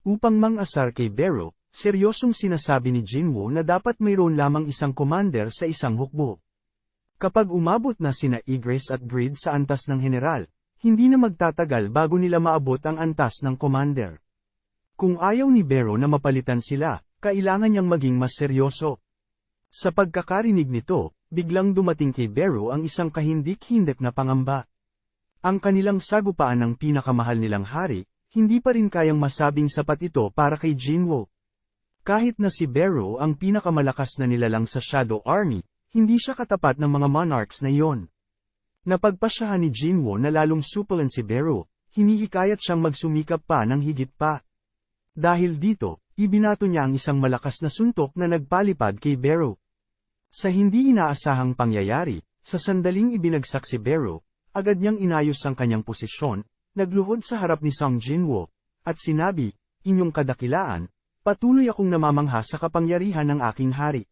Upang mang-asar kay Beru, seryosong sinasabi ni Jinwoo na dapat mayroon lamang isang commander sa isang hukbo. Kapag umabot na sina Igris at Grid sa antas ng general, hindi na magtatagal bago nila maabot ang antas ng commander. Kung ayaw ni Beru na mapalitan sila, kailangan niyang maging mas seryoso. Sa pagkakarinig nito, biglang dumating kay Beru ang isang kahindik-hindik na pangamba. Ang kanilang sagupaan ng pinakamahal nilang hari, hindi pa rin kayang masabing sapat ito para kay Jinwoo. Kahit na si Beru ang pinakamalakas na nilalang sa Shadow Army, hindi siya katapat ng mga monarchs na iyon. Napagpasyahan ni Jinwoo na lalong supulan si Beru, hinihikayat siyang magsumikap pa ng higit pa. Dahil dito, ibinato niya ang isang malakas na suntok na nagpalipad kay Beru. Sa hindi inaasahang pangyayari, sa sandaling ibinagsak si Beru, agad niyang inayos ang kanyang posisyon, nagluhod sa harap ni Song Jinwoo, at sinabi, "Inyong kadakilaan, patuloy akong namamangha sa kapangyarihan ng aking hari."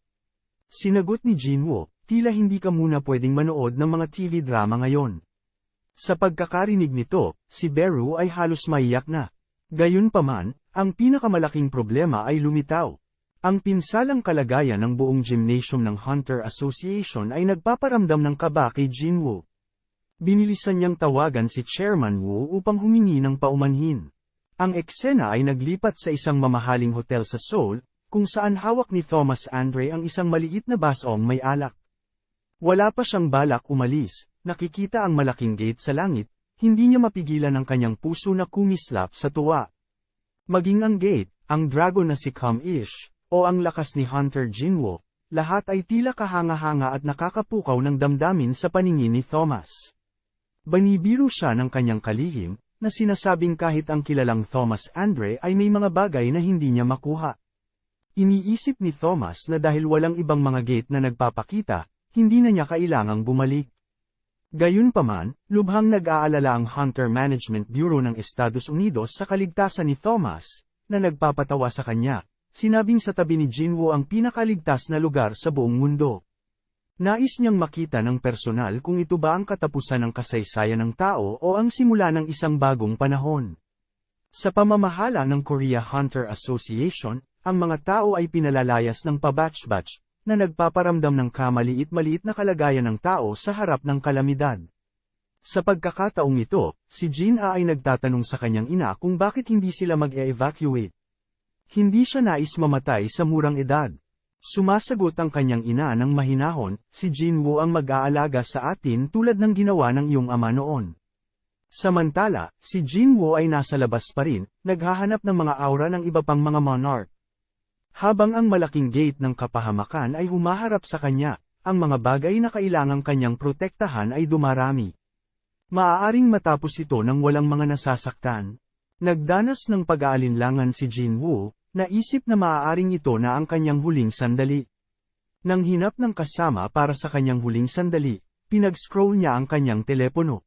Sinagot ni Jinwoo, "Tila hindi ka muna pwedeng manood ng mga TV drama ngayon." Sa pagkakarinig nito, si Beru ay halos maiyak na. Gayunpaman, ang pinakamalaking problema ay lumitaw. Ang pinsalang kalagayan ng buong gymnasium ng Hunter Association ay nagpaparamdam ng kaba kay Jinwoo. Binilisan niyang tawagan si Chairman Woo upang humingi ng paumanhin. Ang eksena ay naglipat sa isang mamahaling hotel sa Seoul, kung saan hawak ni Thomas Andre ang isang maliit na basong may alak. Wala pa siyang balak umalis, nakikita ang malaking gate sa langit, hindi niya mapigilan ang kanyang puso na kumislap sa tuwa. Maging ang gate, ang dragon na si Come-ish, o ang lakas ni Hunter Jinwoo, lahat ay tila kahanga-hanga at nakakapukaw ng damdamin sa paningin ni Thomas. Banibiro siya ng kanyang kalihim, na sinasabing kahit ang kilalang Thomas Andre ay may mga bagay na hindi niya makuha. Iniisip ni Thomas na dahil walang ibang mga gate na nagpapakita, hindi na niya kailangang bumalik. Gayunpaman, lubhang nag-aalala ang Hunter Management Bureau ng Estados Unidos sa kaligtasan ni Thomas, na nagpapatawa sa kanya, sinabing sa tabi ni Jinwoo ang pinakaligtas na lugar sa buong mundo. Nais niyang makita ng personal kung ito ba ang katapusan ng kasaysayan ng tao o ang simula ng isang bagong panahon. Sa pamamahala ng Korea Hunter Association, ang mga tao ay pinalalayas ng pabatch-batch, na nagpaparamdam ng kamaliit-maliit na kalagayan ng tao sa harap ng kalamidad. Sa pagkakataong ito, si Jin-a ay nagtatanong sa kanyang ina kung bakit hindi sila mag-e-evacuate. Hindi siya nais mamatay sa murang edad. Sumasagot ang kanyang ina ng mahinahon, "Si Jinwoo ang mag-aalaga sa atin tulad ng ginawa ng iyong ama noon." Samantala, si Jinwoo ay nasa labas pa rin, naghahanap ng mga aura ng iba pang mga monarch. Habang ang malaking gate ng kapahamakan ay humaharap sa kanya, ang mga bagay na kailangang kanyang protektahan ay dumarami. Maaaring matapos ito ng walang mga nasasaktan. Nagdanas ng pag-aalinlangan si Jinwoo, naisip na maaaring ito na ang kanyang huling sandali. Nang hinap ng kasama para sa kanyang huling sandali, pinag-scroll niya ang kanyang telepono.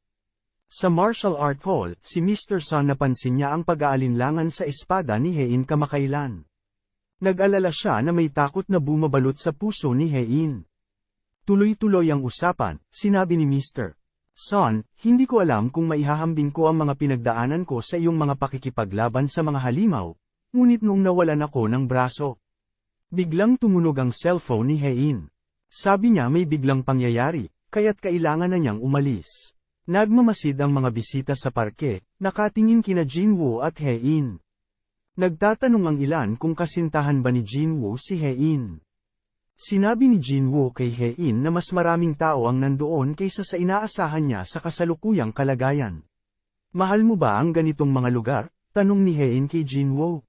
Sa martial art hall, si Mr. Son napansin niya ang pag-aalinlangan sa espada ni Hein kamakailan. Nag-alala siya na may takot na bumabalot sa puso ni Hein. Tuloy-tuloy ang usapan, sinabi ni Mr. Son, "Hindi ko alam kung maihahambing ko ang mga pinagdaanan ko sa iyong mga pakikipaglaban sa mga halimaw, ngunit nung nawalan ako ng braso." Biglang tumunog ang cellphone ni Hein. Sabi niya may biglang pangyayari, kaya't kailangan na niyang umalis. Nagmamasid ang mga bisita sa parke, nakatingin kina Jinwoo at Hein. Nagtatanong ang ilan kung kasintahan ba ni Jinwoo si Hein. Sinabi ni Jinwoo kay Hein na mas maraming tao ang nandoon kaysa sa inaasahan niya sa kasalukuyang kalagayan. "Mahal mo ba ang ganitong mga lugar?" tanong ni Hein kay Jinwoo.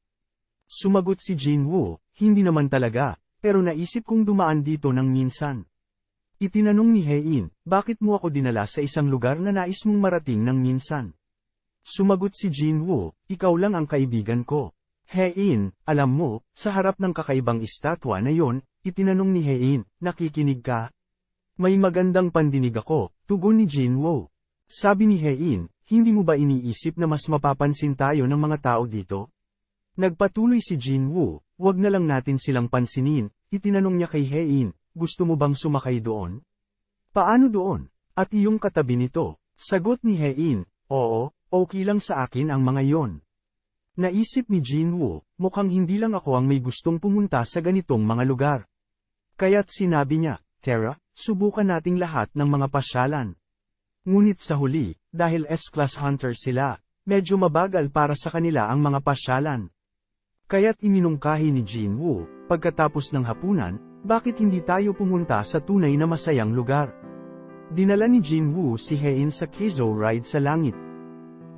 Sumagot si Jinwoo, "Hindi naman talaga, pero naisip kong dumaan dito ng minsan." Itinanong ni Hein, "Bakit mo ako dinala sa isang lugar na nais mong marating ng minsan?" Sumagot si Jinwoo, "Ikaw lang ang kaibigan ko." "Hein, alam mo, sa harap ng kakaibang estatwa na yon," itinanong ni Hein, "nakikinig ka?" "May magandang pandinig ako," tugon ni Jinwoo. Sabi ni Hein, "Hindi mo ba iniisip na mas mapapansin tayo ng mga tao dito?" Nagpatuloy si Jinwoo, "Wag na lang natin silang pansinin." Itinanong niya kay Hein, "Gusto mo bang sumakay doon?" "Paano doon? At iyong katabi nito?" Sagot ni Hein, "Oo, okay lang sa akin ang mga yon." Naisip ni Jinwoo, mukhang hindi lang ako ang may gustong pumunta sa ganitong mga lugar. Kaya't sinabi niya, "Tara, subukan nating lahat ng mga pasyalan." Ngunit sa huli, dahil S-class hunter sila, medyo mabagal para sa kanila ang mga pasyalan. Kaya't iminungkahi ni Jinwoo, pagkatapos ng hapunan, bakit hindi tayo pumunta sa tunay na masayang lugar? Dinala ni Jinwoo si Hein sa Kizo Ride sa langit.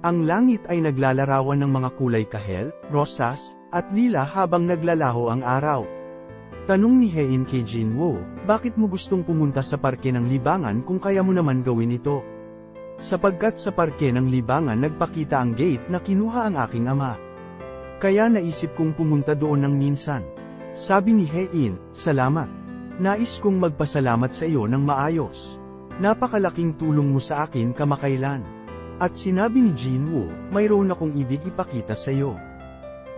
Ang langit ay naglalarawan ng mga kulay kahel, rosas, at lila habang naglalaho ang araw. Tanong ni Hein kay Jinwoo, bakit mo gustong pumunta sa parke ng libangan kung kaya mo naman gawin ito? Sapagkat sa parke ng libangan nagpakita ang gate na kinuha ang aking ama. Kaya naisip kong pumunta doon ng minsan. Sabi ni Hein, salamat. Nais kong magpasalamat sa iyo ng maayos. Napakalaking tulong mo sa akin kamakailan. At sinabi ni Jinwoo, mayroon akong ibig ipakita sa iyo.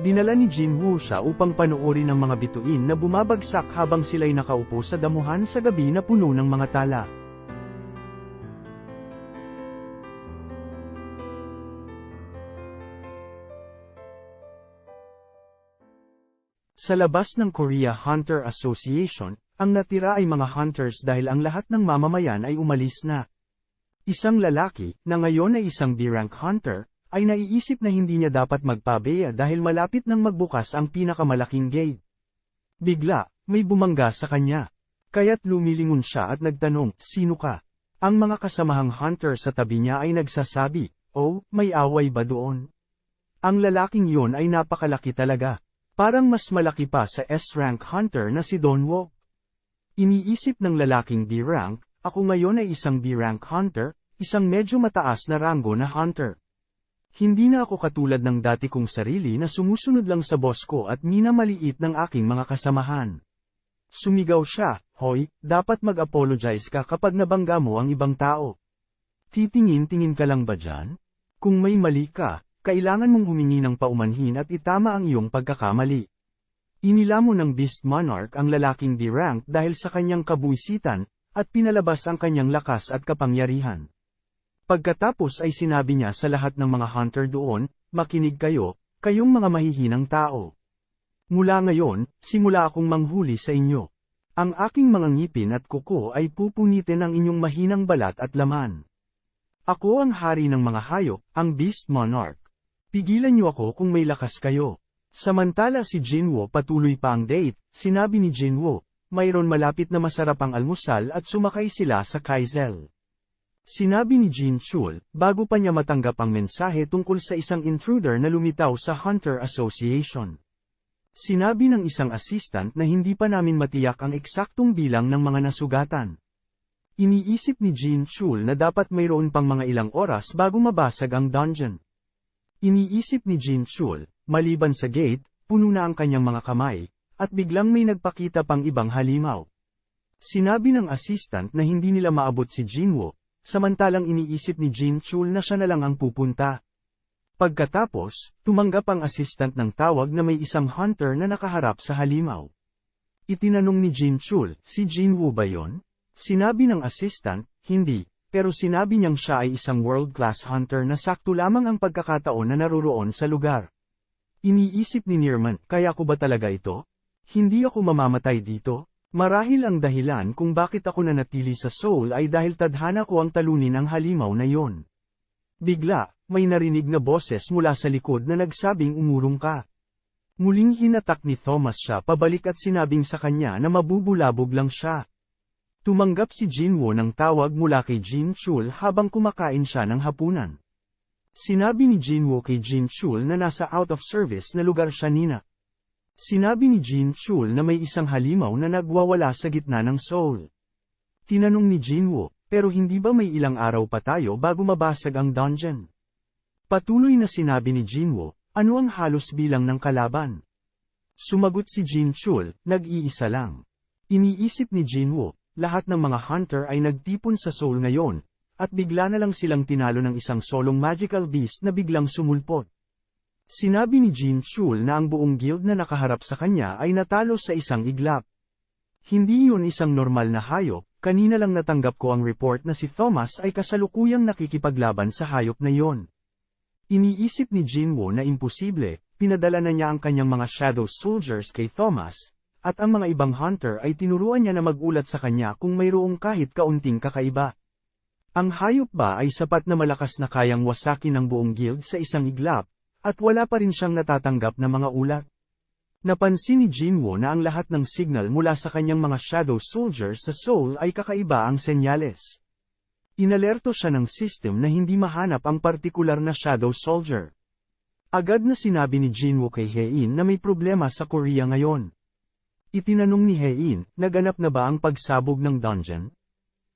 Dinala ni Jinwoo siya upang panoorin ang mga bituin na bumabagsak habang sila'y nakaupo sa damuhan sa gabi na puno ng mga tala. Sa labas ng Korea Hunter Association, ang natira ay mga hunters dahil ang lahat ng mamamayan ay umalis na. Isang lalaki, na ngayon ay isang B-rank hunter, ay naiisip na hindi niya dapat magpabeya dahil malapit nang magbukas ang pinakamalaking gate. Bigla, may bumangga sa kanya. Kaya't lumilingon siya at nagtanong, sino ka? Ang mga kasamahang hunter sa tabi niya ay nagsasabi, oh, may away ba doon? Ang lalaking yon ay napakalaki talaga. Parang mas malaki pa sa S-rank hunter na si Don Wook. Iniisip ng lalaking B-rank, ako ngayon ay isang B-rank hunter, isang medyo mataas na ranggo na hunter. Hindi na ako katulad ng dati kong sarili na sumusunod lang sa boss ko at minamaliit ng aking mga kasamahan. Sumigaw siya, hoy, dapat mag-apologize ka kapag nabangga mo ang ibang tao. Titingin-tingin ka lang ba dyan? Kung may mali ka, kailangan mong humingi ng paumanhin at itama ang iyong pagkakamali. Inilamo ng Beast Monarch ang lalaking B-rank dahil sa kanyang kabuisitan, at pinalabas ang kanyang lakas at kapangyarihan. Pagkatapos ay sinabi niya sa lahat ng mga hunter doon, makinig kayo, kayong mga mahihinang tao. Mula ngayon, simula akong manghuli sa inyo. Ang aking mga ngipin at kuko ay pupunitin ang inyong mahinang balat at laman. Ako ang hari ng mga hayop, ang Beast Monarch. Pigilan niyo ako kung may lakas kayo. Samantala si Jinwoo patuloy pa ang date, sinabi ni Jinwoo, mayroon malapit na masarap ang almusal at sumakay sila sa Kaizel. Sinabi ni Jin Chul, bago pa niya matanggap ang mensahe tungkol sa isang intruder na lumitaw sa Hunter Association. Sinabi ng isang assistant na hindi pa namin matiyak ang eksaktong bilang ng mga nasugatan. Iniisip ni Jin Chul na dapat mayroon pang mga ilang oras bago mabasag ang dungeon. Iniisip ni Jin Chul, maliban sa gate, puno na ang kanyang mga kamay, at biglang may nagpakita pang ibang halimaw. Sinabi ng assistant na hindi nila maabot si Jinwoo, samantalang iniisip ni Jin Chul na siya na lang ang pupunta. Pagkatapos, tumanggap ang assistant ng tawag na may isang hunter na nakaharap sa halimaw. Itinanong ni Jin Chul, si Jinwoo ba yon? Sinabi ng assistant, hindi, pero sinabi niyang siya ay isang world-class hunter na sakto lamang ang pagkakataon na naroroon sa lugar. Iniisip ni Nirman, kaya ko ba talaga ito? Hindi ako mamamatay dito? Marahil ang dahilan kung bakit ako nanatili sa Seoul ay dahil tadhana ko ang talunin ang halimaw na yon. Bigla, may narinig na boses mula sa likod na nagsabing umurong ka. Muling hinatak ni Thomas siya pabalik at sinabing sa kanya na mabubulabog lang siya. Tumanggap si Jinwoo ng tawag mula kay Jin Chul habang kumakain siya ng hapunan. Sinabi ni Jinwoo kay Jin Chul na nasa out of service na lugar siya nina. Sinabi ni Jin Chul na may isang halimaw na nagwawala sa gitna ng Seoul. Tinanong ni Jinwoo, pero hindi ba may ilang araw pa tayo bago mabasag ang dungeon? Patuloy na sinabi ni Jinwoo, ano ang halos bilang ng kalaban? Sumagot si Jin Chul, nag-iisa lang. Iniisip ni Jinwoo, lahat ng mga hunter ay nagtipon sa Seoul ngayon, at bigla na lang silang tinalo ng isang solong magical beast na biglang sumulpot. Sinabi ni Jin Chul na ang buong guild na nakaharap sa kanya ay natalo sa isang iglap. Hindi yun isang normal na hayop, kanina lang natanggap ko ang report na si Thomas ay kasalukuyang nakikipaglaban sa hayop na yon. Iniisip ni Jinwoo na imposible, pinadala na niya ang kanyang mga shadow soldiers kay Thomas, at ang mga ibang hunter ay tinuruan niya na magulat sa kanya kung mayroong kahit kaunting kakaiba. Ang hayop ba ay sapat na malakas na kayang wasakin ng buong guild sa isang iglap, at wala pa rin siyang natatanggap na mga ulat. Napansin ni Jinwoo na ang lahat ng signal mula sa kanyang mga shadow soldiers sa Seoul ay kakaiba ang senyales. Inalerto siya ng system na hindi mahanap ang partikular na Shadow Soldier. Agad na sinabi ni Jinwoo kay Hein na may problema sa Korea ngayon. Itinanong ni Hein, naganap na ba ang pagsabog ng dungeon?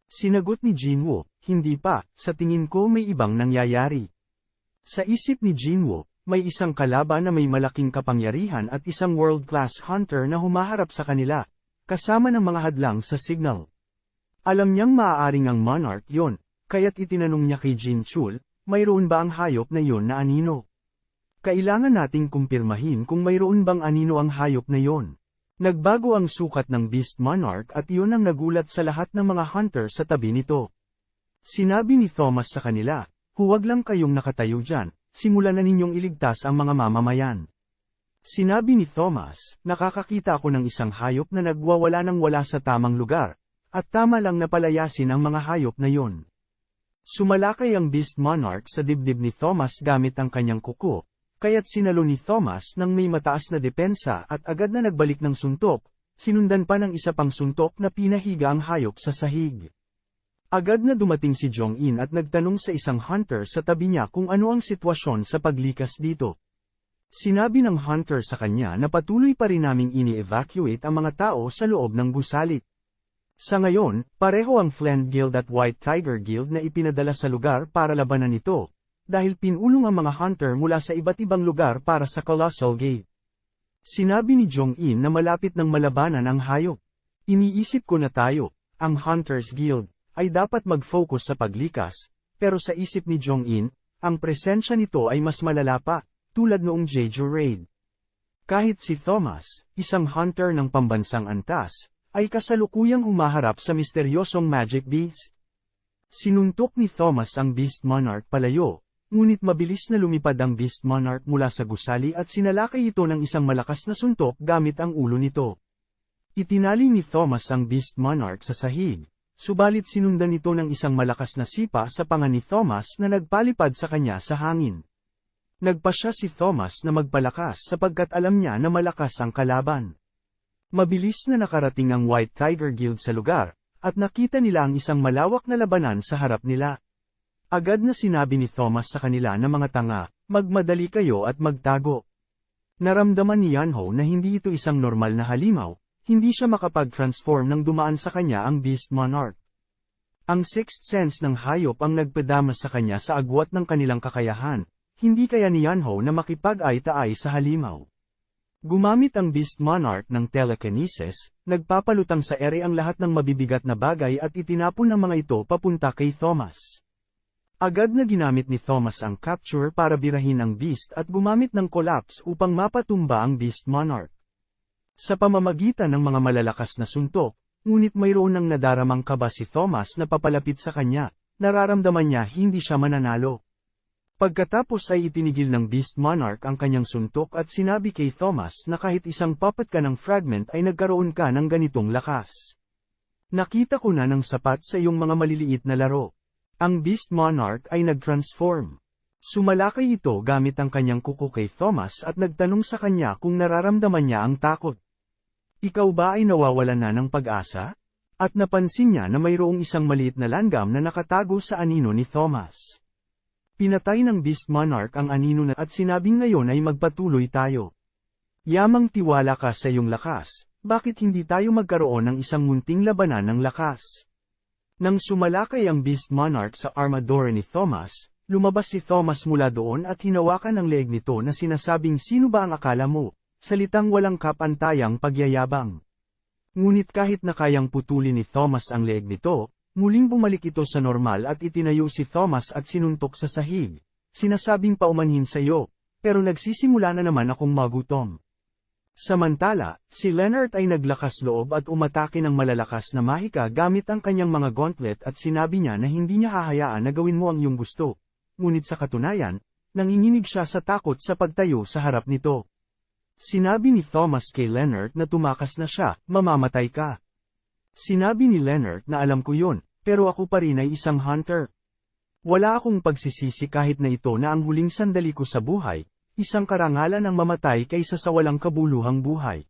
Sinagot ni Jinwoo, hindi pa, sa tingin ko may ibang nangyayari. Sa isip ni Jinwoo, may isang kalaban na may malaking kapangyarihan at isang world-class hunter na humaharap sa kanila, kasama ng mga hadlang sa signal. Alam niyang maaaring ang Monarch yon, kaya't itinanong niya kay Jin Chul, mayroon ba ang hayop na yon na anino? Kailangan nating kumpirmahin kung mayroon bang anino ang hayop na yon. Nagbago ang sukat ng Beast Monarch at iyon ang nagulat sa lahat ng mga hunter sa tabi nito. Sinabi ni Thomas sa kanila, huwag lang kayong nakatayo dyan, simulan na ninyong iligtas ang mga mamamayan. Sinabi ni Thomas, nakakakita ako ng isang hayop na nagwawala ng wala sa tamang lugar, at tama lang na palayasin ang mga hayop na yon. Sumalakay ang Beast Monarch sa dibdib ni Thomas gamit ang kanyang kuko, kaya't sinalo ni Thomas ng may mataas na depensa at agad na nagbalik ng suntok, sinundan pa ng isa pang suntok na pinahiga ang hayop sa sahig. Agad na dumating si Jong-in at nagtanong sa isang hunter sa tabi niya kung ano ang sitwasyon sa paglikas dito. Sinabi ng hunter sa kanya na patuloy pa rin naming ini-evacuate ang mga tao sa loob ng gusali. Sa ngayon, pareho ang Flend Guild at White Tiger Guild na ipinadala sa lugar para labanan ito, dahil pinulong ang mga hunter mula sa iba't ibang lugar para sa Colossal Gate. Sinabi ni Jong-in na malapit ng malabanan ang hayop. Iniisip ko na tayo, ang Hunters Guild, ay dapat mag-focus sa paglikas, pero sa isip ni Jong-in, ang presensya nito ay mas malala pa, tulad noong Jeju Raid. Kahit si Thomas, isang hunter ng pambansang antas, ay kasalukuyang humaharap sa misteryosong Magic Beast. Sinuntok ni Thomas ang Beast Monarch palayo, ngunit mabilis na lumipad ang Beast Monarch mula sa gusali at sinalakay ito ng isang malakas na suntok gamit ang ulo nito. Itinali ni Thomas ang Beast Monarch sa sahig, subalit sinundan ito ng isang malakas na sipa sa panga ni Thomas na nagpalipad sa kanya sa hangin. Nagpasya si Thomas na magpalakas sapagkat alam niya na malakas ang kalaban. Mabilis na nakarating ang White Tiger Guild sa lugar, at nakita nila ang isang malawak na labanan sa harap nila. Agad na sinabi ni Thomas sa kanila na mga tanga, magmadali kayo at magtago. Naramdaman ni Yanho na hindi ito isang normal na halimaw, hindi siya makapag-transform nang dumaan sa kanya ang Beast Monarch. Ang sixth sense ng hayop ang nagpadama sa kanya sa agwat ng kanilang kakayahan, hindi kaya ni Yanho na makipag-ay-taay sa halimaw. Gumamit ang Beast Monarch ng telekinesis, nagpapalutang sa ere ang lahat ng mabibigat na bagay at itinapon ang mga ito papunta kay Thomas. Agad na ginamit ni Thomas ang capture para birahin ang beast at gumamit ng collapse upang mapatumba ang Beast Monarch. Sa pamamagitan ng mga malalakas na suntok, ngunit mayroon ng nadaramang kaba si Thomas na papalapit sa kanya, nararamdaman niya hindi siya mananalo. Pagkatapos ay itinigil ng Beast Monarch ang kanyang suntok at sinabi kay Thomas na kahit isang puppet ka ng fragment ay nagkaroon ka ng ganitong lakas. Nakita ko na ng sapat sa iyong mga maliliit na laro. Ang Beast Monarch ay nag-transform. Sumalakay ito gamit ang kanyang kuko kay Thomas at nagtanong sa kanya kung nararamdaman niya ang takot. Ikaw ba ay nawawalan na ng pag-asa? At napansin niya na mayroong isang maliit na langgam na nakatago sa anino ni Thomas. Pinatay ng Beast Monarch ang anino na at sinabing ngayon ay magpatuloy tayo. Yamang tiwala ka sa iyong lakas, bakit hindi tayo magkaroon ng isang munting labanan ng lakas? Nang sumalakay ang Beast Monarch sa armadura ni Thomas, lumabas si Thomas mula doon at hinawakan ang leeg nito na sinasabing sino ba ang akala mo, salitang walang kapantayang pagyayabang. Ngunit kahit na kayang putulin ni Thomas ang leeg nito, muling bumalik ito sa normal at itinayo si Thomas at sinuntok sa sahig. Sinasabing paumanhin sa iyo, pero nagsisimula na naman akong magutom. Samantala, si Leonard ay naglakas loob at umatake ng malalakas na mahika gamit ang kanyang mga gauntlet at sinabi niya na hindi niya hahayaan na gawin mo ang iyong gusto. Ngunit sa katunayan, nanginginig siya sa takot sa pagtayo sa harap nito. Sinabi ni Thomas kay Leonard na tumakas na siya, mamamatay ka. Sinabi ni Leonard na alam ko yun, pero ako pa rin ay isang hunter. Wala akong pagsisisi kahit na ito na ang huling sandali ko sa buhay. Isang karangalan ang mamatay kaysa sa walang kabuluhang buhay.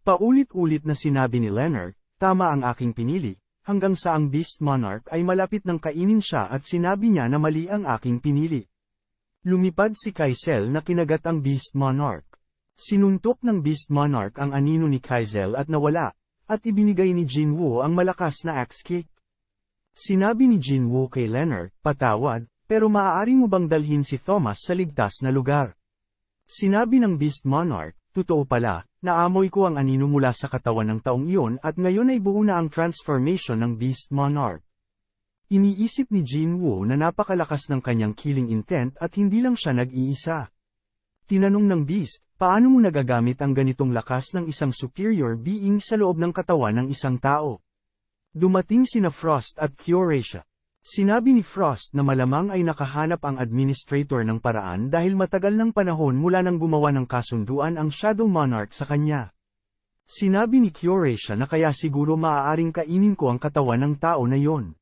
Paulit-ulit na sinabi ni Leonard, tama ang aking pinili, hanggang sa ang Beast Monarch ay malapit ng kainin siya at sinabi niya na mali ang aking pinili. Lumipad si Kaizel na kinagat ang Beast Monarch. Sinuntok ng Beast Monarch ang anino ni Kaizel at nawala, at ibinigay ni Jinwoo ang malakas na axe kick. Sinabi ni Jinwoo kay Leonard, patawad, pero maaari mo bang dalhin si Thomas sa ligtas na lugar? Sinabi ng Beast Monarch, totoo pala, naamoy ko ang anino mula sa katawan ng taong iyon at ngayon ay buo na ang transformation ng Beast Monarch. Iniisip ni Jinwoo na napakalakas ng kanyang killing intent at hindi lang siya nag-iisa. Tinanong ng Beast, paano mo nagagamit ang ganitong lakas ng isang superior being sa loob ng katawan ng isang tao? Dumating sina Frost at Curatia. Sinabi ni Frost na malamang ay nakahanap ang administrator ng paraan dahil matagal ng panahon mula nang gumawa ng kasunduan ang Shadow Monarch sa kanya. Sinabi ni Curatia na kaya siguro maaaring kainin ko ang katawan ng tao na yon.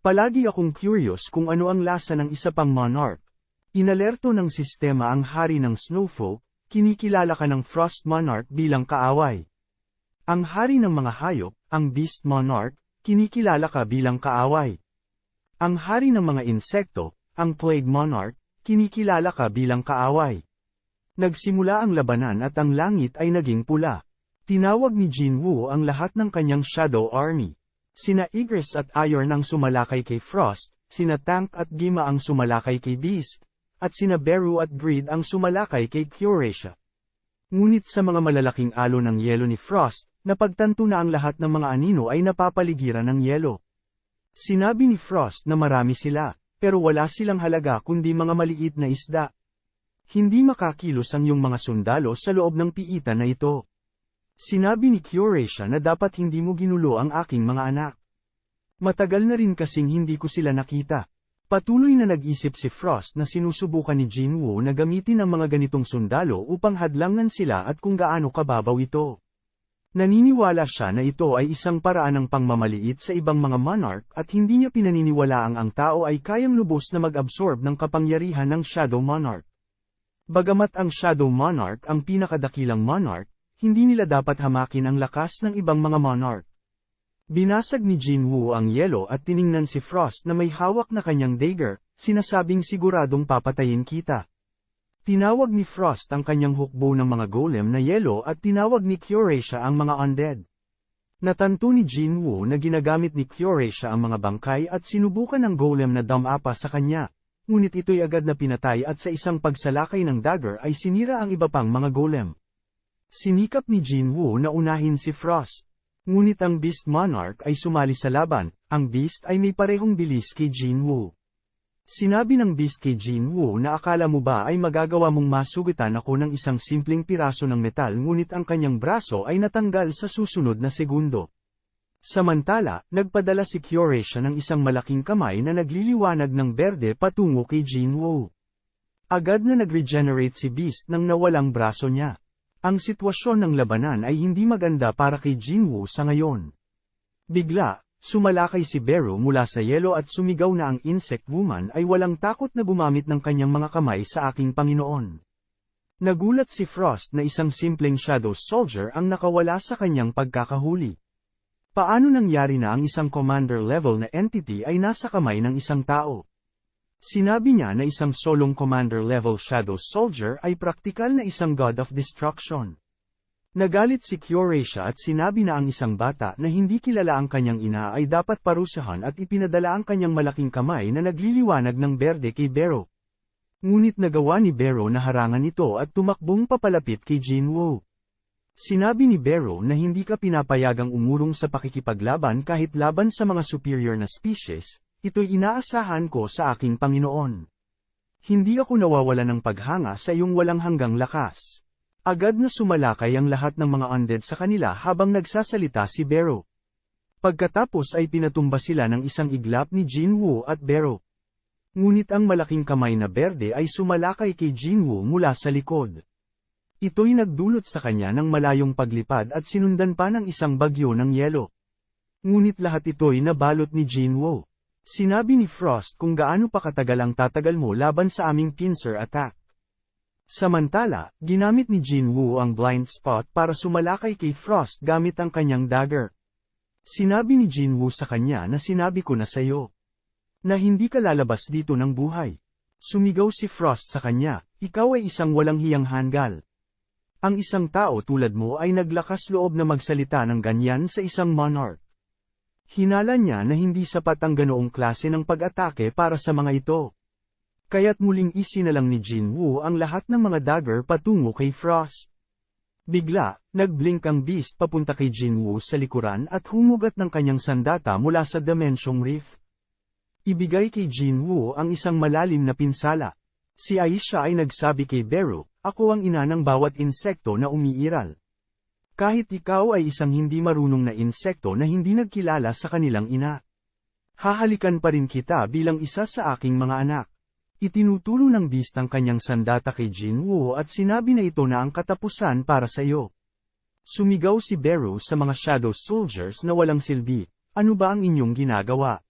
Palagi akong curious kung ano ang lasa ng isa pang monarch. Inalerto ng sistema ang hari ng Snowfolk, kinikilala ka ng Frost Monarch bilang kaaway. Ang hari ng mga hayop, ang Beast Monarch, kinikilala ka bilang kaaway. Ang hari ng mga insekto, ang Plague Monarch, kinikilala ka bilang kaaway. Nagsimula ang labanan at ang langit ay naging pula. Tinawag ni Jinwoo ang lahat ng kanyang Shadow Army. Sina Igris at Iron ang sumalakay kay Frost, sina Tank at Gima ang sumalakay kay Beast, at sina Beru at Greed ang sumalakay kay Curatia. Ngunit sa mga malalaking alo ng yelo ni Frost, napagtanto na ang lahat ng mga anino ay napapaligiran ng yelo. Sinabi ni Frost na marami sila, pero wala silang halaga kundi mga maliit na isda. Hindi makakilos ang iyong mga sundalo sa loob ng piitan na ito. Sinabi ni Curatia na dapat hindi mo ginulo ang aking mga anak. Matagal na rin kasing hindi ko sila nakita. Patuloy na nag-isip si Frost na sinusubukan ni Jinwoo na gamitin ang mga ganitong sundalo upang hadlangan sila at kung gaano kababaw ito. Naniniwala siya na ito ay isang paraan ng pangmamaliit sa ibang mga monarch at hindi niya pinaniniwalaang ang tao ay kayang lubos na mag-absorb ng kapangyarihan ng Shadow Monarch. Bagamat ang Shadow Monarch ang pinakadakilang monarch, hindi nila dapat hamakin ang lakas ng ibang mga monarch. Binasag ni Jinwoo ang yelo at tiningnan si Frost na may hawak na kanyang dagger, sinasabing siguradong papatayin kita. Tinawag ni Frost ang kanyang hukbo ng mga golem na yelo at tinawag ni Curatia ang mga undead. Natanto ni Jinwoo na ginagamit ni Curatia ang mga bangkay at sinubukan ng golem na dumapa sa kanya, ngunit ito'y agad na pinatay at sa isang pagsalakay ng dagger ay sinira ang iba pang mga golem. Sinikap ni Jinwoo na unahin si Frost. Ngunit ang Beast Monarch ay sumali sa laban, ang Beast ay may parehong bilis kay Jinwoo. Sinabi ng Beast kay Jinwoo na akala mo ba ay magagawa mong masugutan ako ng isang simpleng piraso ng metal ngunit ang kanyang braso ay natanggal sa susunod na segundo. Samantala, nagpadala si Curatia ng isang malaking kamay na nagliliwanag ng berde patungo kay Jinwoo. Agad na nag-regenerate si Beast nang nawalang braso niya. Ang sitwasyon ng labanan ay hindi maganda para kay Jinwoo sa ngayon. Bigla, sumalakay si Beru mula sa yelo at sumigaw na ang Insect Woman ay walang takot na gumamit ng kanyang mga kamay sa aking Panginoon. Nagulat si Frost na isang simpleng Shadow Soldier ang nakawala sa kanyang pagkakahuli. Paano nangyari na ang isang commander-level na entity ay nasa kamay ng isang tao? Sinabi niya na isang solong commander-level Shadow Soldier ay praktikal na isang god of destruction. Nagalit si Curatia at sinabi na ang isang bata na hindi kilala ang kanyang ina ay dapat parusahan at ipinadala ang kanyang malaking kamay na nagliliwanag ng berde kay Beru. Ngunit nagawa ni Beru na harangan ito at tumakbong papalapit kay Jinwoo. Sinabi ni Beru na hindi ka pinapayagang umurong sa pakikipaglaban kahit laban sa mga superior na species. Ito'y inaasahan ko sa aking Panginoon. Hindi ako nawawala ng paghanga sa iyong walang hanggang lakas. Agad na sumalakay ang lahat ng mga undead sa kanila habang nagsasalita si Beru. Pagkatapos ay pinatumba sila ng isang iglap ni Jinwoo at Beru. Ngunit ang malaking kamay na berde ay sumalakay kay Jinwoo mula sa likod. Ito'y nagdulot sa kanya ng malayong paglipad at sinundan pa ng isang bagyo ng yelo. Ngunit lahat ito'y nabalot ni Jinwoo. Sinabi ni Frost kung gaano pa katagal ang tatagal mo laban sa aming pincer attack. Samantala, ginamit ni Jinwoo ang blind spot para sumalakay kay Frost gamit ang kanyang dagger. Sinabi ni Jinwoo sa kanya na sinabi ko na sa'yo. Na hindi ka lalabas dito ng buhay. Sumigaw si Frost sa kanya, ikaw ay isang walang hiyang hanggal. Ang isang tao tulad mo ay naglakas loob na magsalita ng ganyan sa isang monarch. Hinala niya na hindi sapat ang ganoong klase ng pag-atake para sa mga ito. Kaya't muling isinalang ni Jinwoo ang lahat ng mga dagger patungo kay Frost. Bigla, nag-blink ang beast papunta kay Jinwoo sa likuran at humugat ng kanyang sandata mula sa Dimension Rift. Ibigay kay Jinwoo ang isang malalim na pinsala. Si Aisha ay nagsabi kay Beru, ako ang ina ng bawat insekto na umiiral. Kahit ikaw ay isang hindi marunong na insekto na hindi nagkilala sa kanilang ina. Hahalikan pa rin kita bilang isa sa aking mga anak. Itinutulo ng beast ang kanyang sandata kay Jinwoo at sinabi na ito na ang katapusan para sa iyo. Sumigaw si Beru sa mga Shadow Soldiers na walang silbi, ano ba ang inyong ginagawa?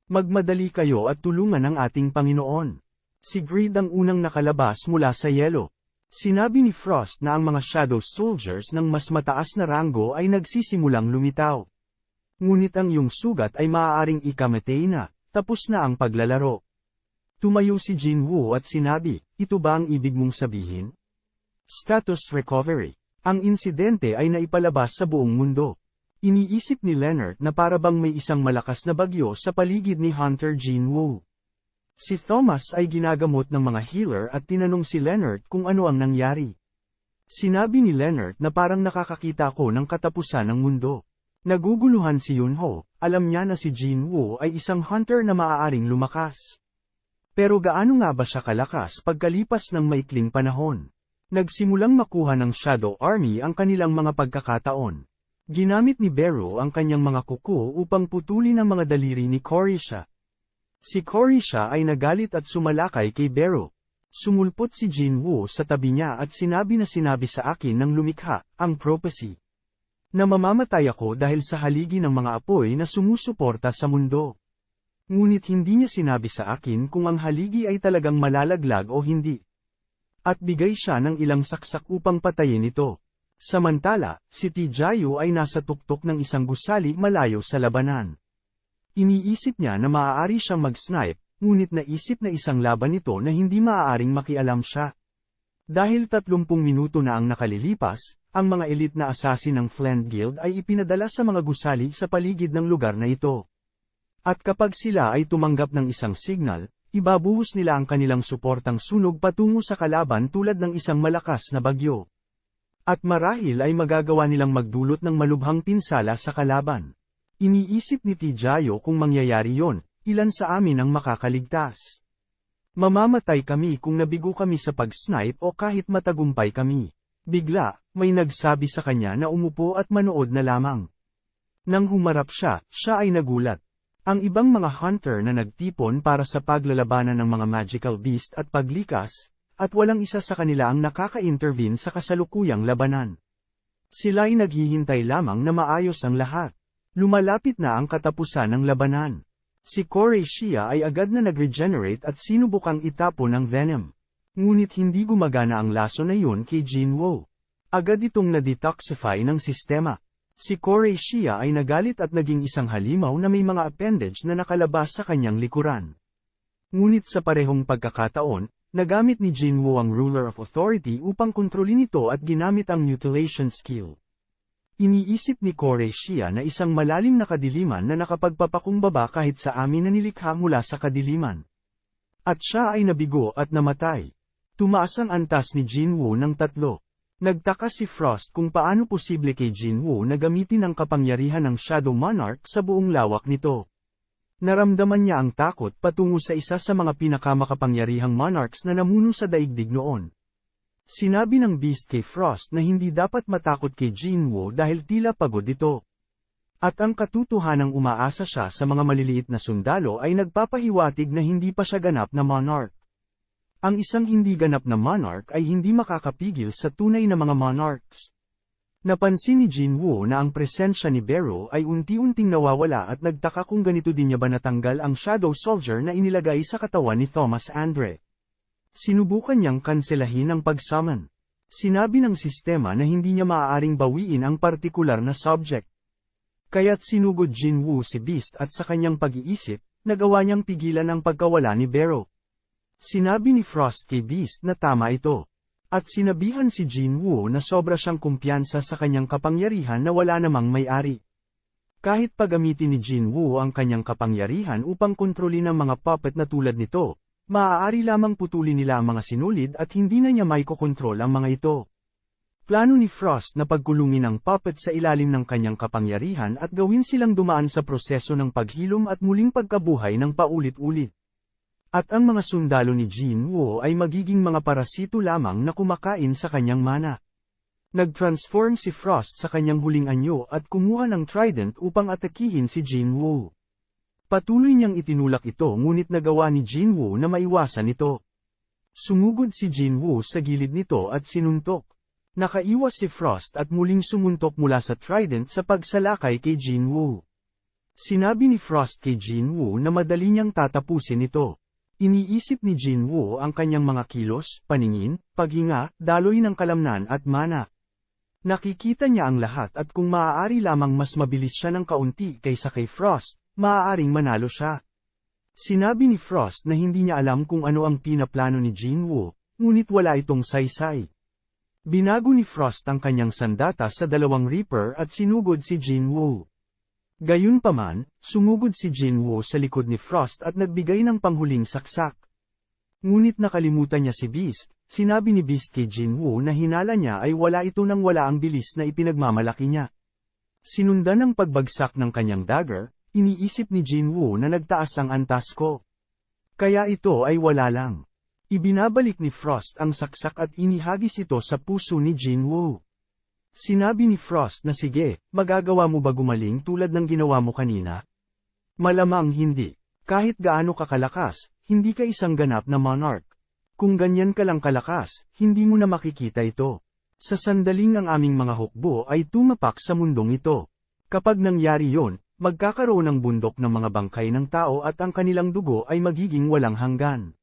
Magmadali kayo at tulungan ang ating Panginoon. Si Greed ang unang nakalabas mula sa yelo. Sinabi ni Frost na ang mga Shadow Soldiers ng mas mataas na ranggo ay nagsisimulang lumitaw. Ngunit ang iyong sugat ay maaaring ikamatay na, tapos na ang paglalaro. Tumayo si Jinwoo at sinabi, ito ba ang ibig mong sabihin? Status recovery. Ang insidente ay naipalabas sa buong mundo. Iniisip ni Leonard na para bang may isang malakas na bagyo sa paligid ni Hunter Jinwoo. Si Thomas ay ginagamot ng mga healer at tinanong si Leonard kung ano ang nangyari. Sinabi ni Leonard na parang nakakakita ko ng katapusan ng mundo. Naguguluhan si Yunho, alam niya na si Jinwoo ay isang hunter na maaaring lumakas. Pero gaano nga ba siya kalakas pagkalipas ng maikling panahon? Nagsimulang makuha ng Shadow Army ang kanilang mga pagkakataon. Ginamit ni Beru ang kanyang mga kuko upang putulin ang mga daliri ni Korisha. Si Korisha ay nagalit at sumalakay kay Beru. Sumulpot si Jinwoo sa tabi niya at sinabi sa akin ng lumikha, ang prophecy. Na mamamatay ako dahil sa haligi ng mga apoy na sumusuporta sa mundo. Ngunit hindi niya sinabi sa akin kung ang haligi ay talagang malalaglag o hindi. At bigay siya ng ilang saksak upang patayin ito. Samantala, si Tijayo ay nasa tuktok ng isang gusali malayo sa labanan. Iniisip niya na maaari siyang mag-snipe, ngunit naisip na isang laban ito na hindi maaaring makialam siya. Dahil 30 minuto na ang nakalilipas, ang mga elite na assassin ng Flend Guild ay ipinadala sa mga gusali sa paligid ng lugar na ito. At kapag sila ay tumanggap ng isang signal, ibabuhos nila ang kanilang suportang sunog patungo sa kalaban tulad ng isang malakas na bagyo. At marahil ay magagawa nilang magdulot ng malubhang pinsala sa kalaban. Iniisip ni Tijayo kung mangyayari yon, ilan sa amin ang makakaligtas. Mamamatay kami kung nabigo kami sa pag-snipe o kahit matagumpay kami. Bigla, may nagsabi sa kanya na umupo at manood na lamang. Nang humarap siya ay nagulat. Ang ibang mga hunter na nagtipon para sa paglalabanan ng mga magical beast at paglikas, at walang isa sa kanila ang nakaka-intervene sa kasalukuyang labanan. Sila'y naghihintay lamang na maayos ang lahat. Lumalapit na ang katapusan ng labanan. Si Koreisha ay agad na nag-regenerate at sinubukang itapon ang venom. Ngunit hindi gumagana ang laso na yun kay Jinwoo. Agad itong na-detoxify ng sistema. Si Koreisha ay nagalit at naging isang halimaw na may mga appendage na nakalabas sa kanyang likuran. Ngunit sa parehong pagkakataon, nagamit ni Jinwoo ang Ruler of Authority upang kontrolin ito at ginamit ang mutilation skill. Iniisip ni Koreisha na isang malalim na kadiliman na nakapagpapakumbaba kahit sa amin na nilikha mula sa kadiliman. At siya ay nabigo at namatay. Tumaas ang antas ni Jinwoo ng 3. Nagtaka si Frost kung paano posible kay Jinwoo na gamitin ang kapangyarihan ng Shadow Monarch sa buong lawak nito. Naramdaman niya ang takot patungo sa isa sa mga pinakamakapangyarihang monarchs na namuno sa daigdig noon. Sinabi ng Beast kay Frost na hindi dapat matakot kay Jinwoo dahil tila pagod ito. At ang katotohanang umaasa siya sa mga maliliit na sundalo ay nagpapahiwatig na hindi pa siya ganap na monarch. Ang isang hindi ganap na monarch ay hindi makakapigil sa tunay na mga monarchs. Napansin ni Jinwoo na ang presensya ni Beru ay unti-unting nawawala at nagtaka kung ganito din niya ba natanggal ang Shadow Soldier na inilagay sa katawan ni Thomas Andre. Sinubukan niyang kanselahin ang pag-summon. Sinabi ng sistema na hindi niya maaaring bawiin ang partikular na subject. Kaya't sinugod Jinwoo si Beast at sa kanyang pag-iisip, nagawa niyang pigilan ang pagkawala ni Barrow. Sinabi ni Frost kay Beast na tama ito. At sinabihan si Jinwoo na sobra siyang kumpiyansa sa kanyang kapangyarihan na wala namang may-ari. Kahit pagamitin ni Jinwoo ang kanyang kapangyarihan upang kontrolin ang mga puppet na tulad nito, maaari lamang putulin nila ang mga sinulid at hindi na niya maikokontrol ang mga ito. Plano ni Frost na pagkulungin ang puppet sa ilalim ng kanyang kapangyarihan at gawin silang dumaan sa proseso ng paghilom at muling pagkabuhay ng paulit-ulit. At ang mga sundalo ni Jinwoo ay magiging mga parasito lamang na kumakain sa kanyang mana. Nag-transform si Frost sa kanyang huling anyo at kumuha ng trident upang atakihin si Jinwoo. Patuloy niyang itinulak ito ngunit nagawa ni Jinwoo na maiwasan ito. Sumugod si Jinwoo sa gilid nito at sinuntok. Nakaiwas si Frost at muling sumuntok mula sa trident sa pagsalakay kay Jinwoo. Sinabi ni Frost kay Jinwoo na madali niyang tatapusin ito. Iniisip ni Jinwoo ang kanyang mga kilos, paningin, paghinga, daloy ng kalamnan at mana. Nakikita niya ang lahat at kung maaari lamang mas mabilis siya ng kaunti kaysa kay Frost, maaaring manalo siya. Sinabi ni Frost na hindi niya alam kung ano ang pinaplano ni Jinwoo, ngunit wala itong saysay. Binago ni Frost ang kanyang sandata sa dalawang Reaper at sinugod si Jinwoo. Gayunpaman, sumugod si Jinwoo sa likod ni Frost at nagbigay ng panghuling saksak. Ngunit nakalimutan niya si Beast, sinabi ni Beast kay Jinwoo na hinala niya ay wala ito nang wala ang bilis na ipinagmamalaki niya. Sinundan ng pagbagsak ng kanyang dagger, iniisip ni Jinwoo na nagtaas ang antas ko. Kaya ito ay wala lang. Ibinabalik ni Frost ang saksak at inihagis ito sa puso ni Jinwoo. Sinabi ni Frost na sige, magagawa mo ba gumaling tulad ng ginawa mo kanina? Malamang hindi. Kahit gaano ka kalakas, hindi ka isang ganap na monarch. Kung ganyan ka lang kalakas, hindi mo na makikita ito. Sa sandaling ang aming mga hukbo ay tumapak sa mundong ito. Kapag nangyari yon, magkakaroon ng bundok ng mga bangkay ng tao at ang kanilang dugo ay magiging walang hanggan.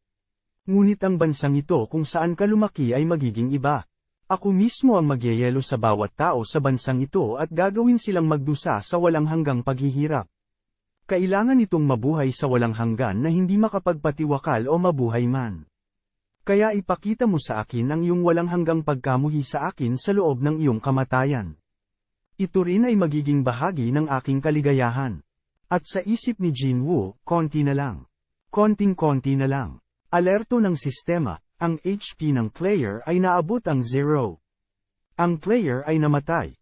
Ngunit ang bansang ito kung saan ka lumaki ay magiging iba. Ako mismo ang magyayelo sa bawat tao sa bansang ito at gagawin silang magdusa sa walang hanggang paghihirap. Kailangan itong mabuhay sa walang hanggan na hindi makapagpatiwakal o mabuhay man. Kaya ipakita mo sa akin ang iyong walang hanggang pagkamuhi sa akin sa loob ng iyong kamatayan. Ito rin ay magiging bahagi ng aking kaligayahan. At sa isip ni Jinwoo, konti na lang. Konting-konti na lang. Alerto ng sistema. Ang HP ng player ay naabot ang 0. Ang player ay namatay.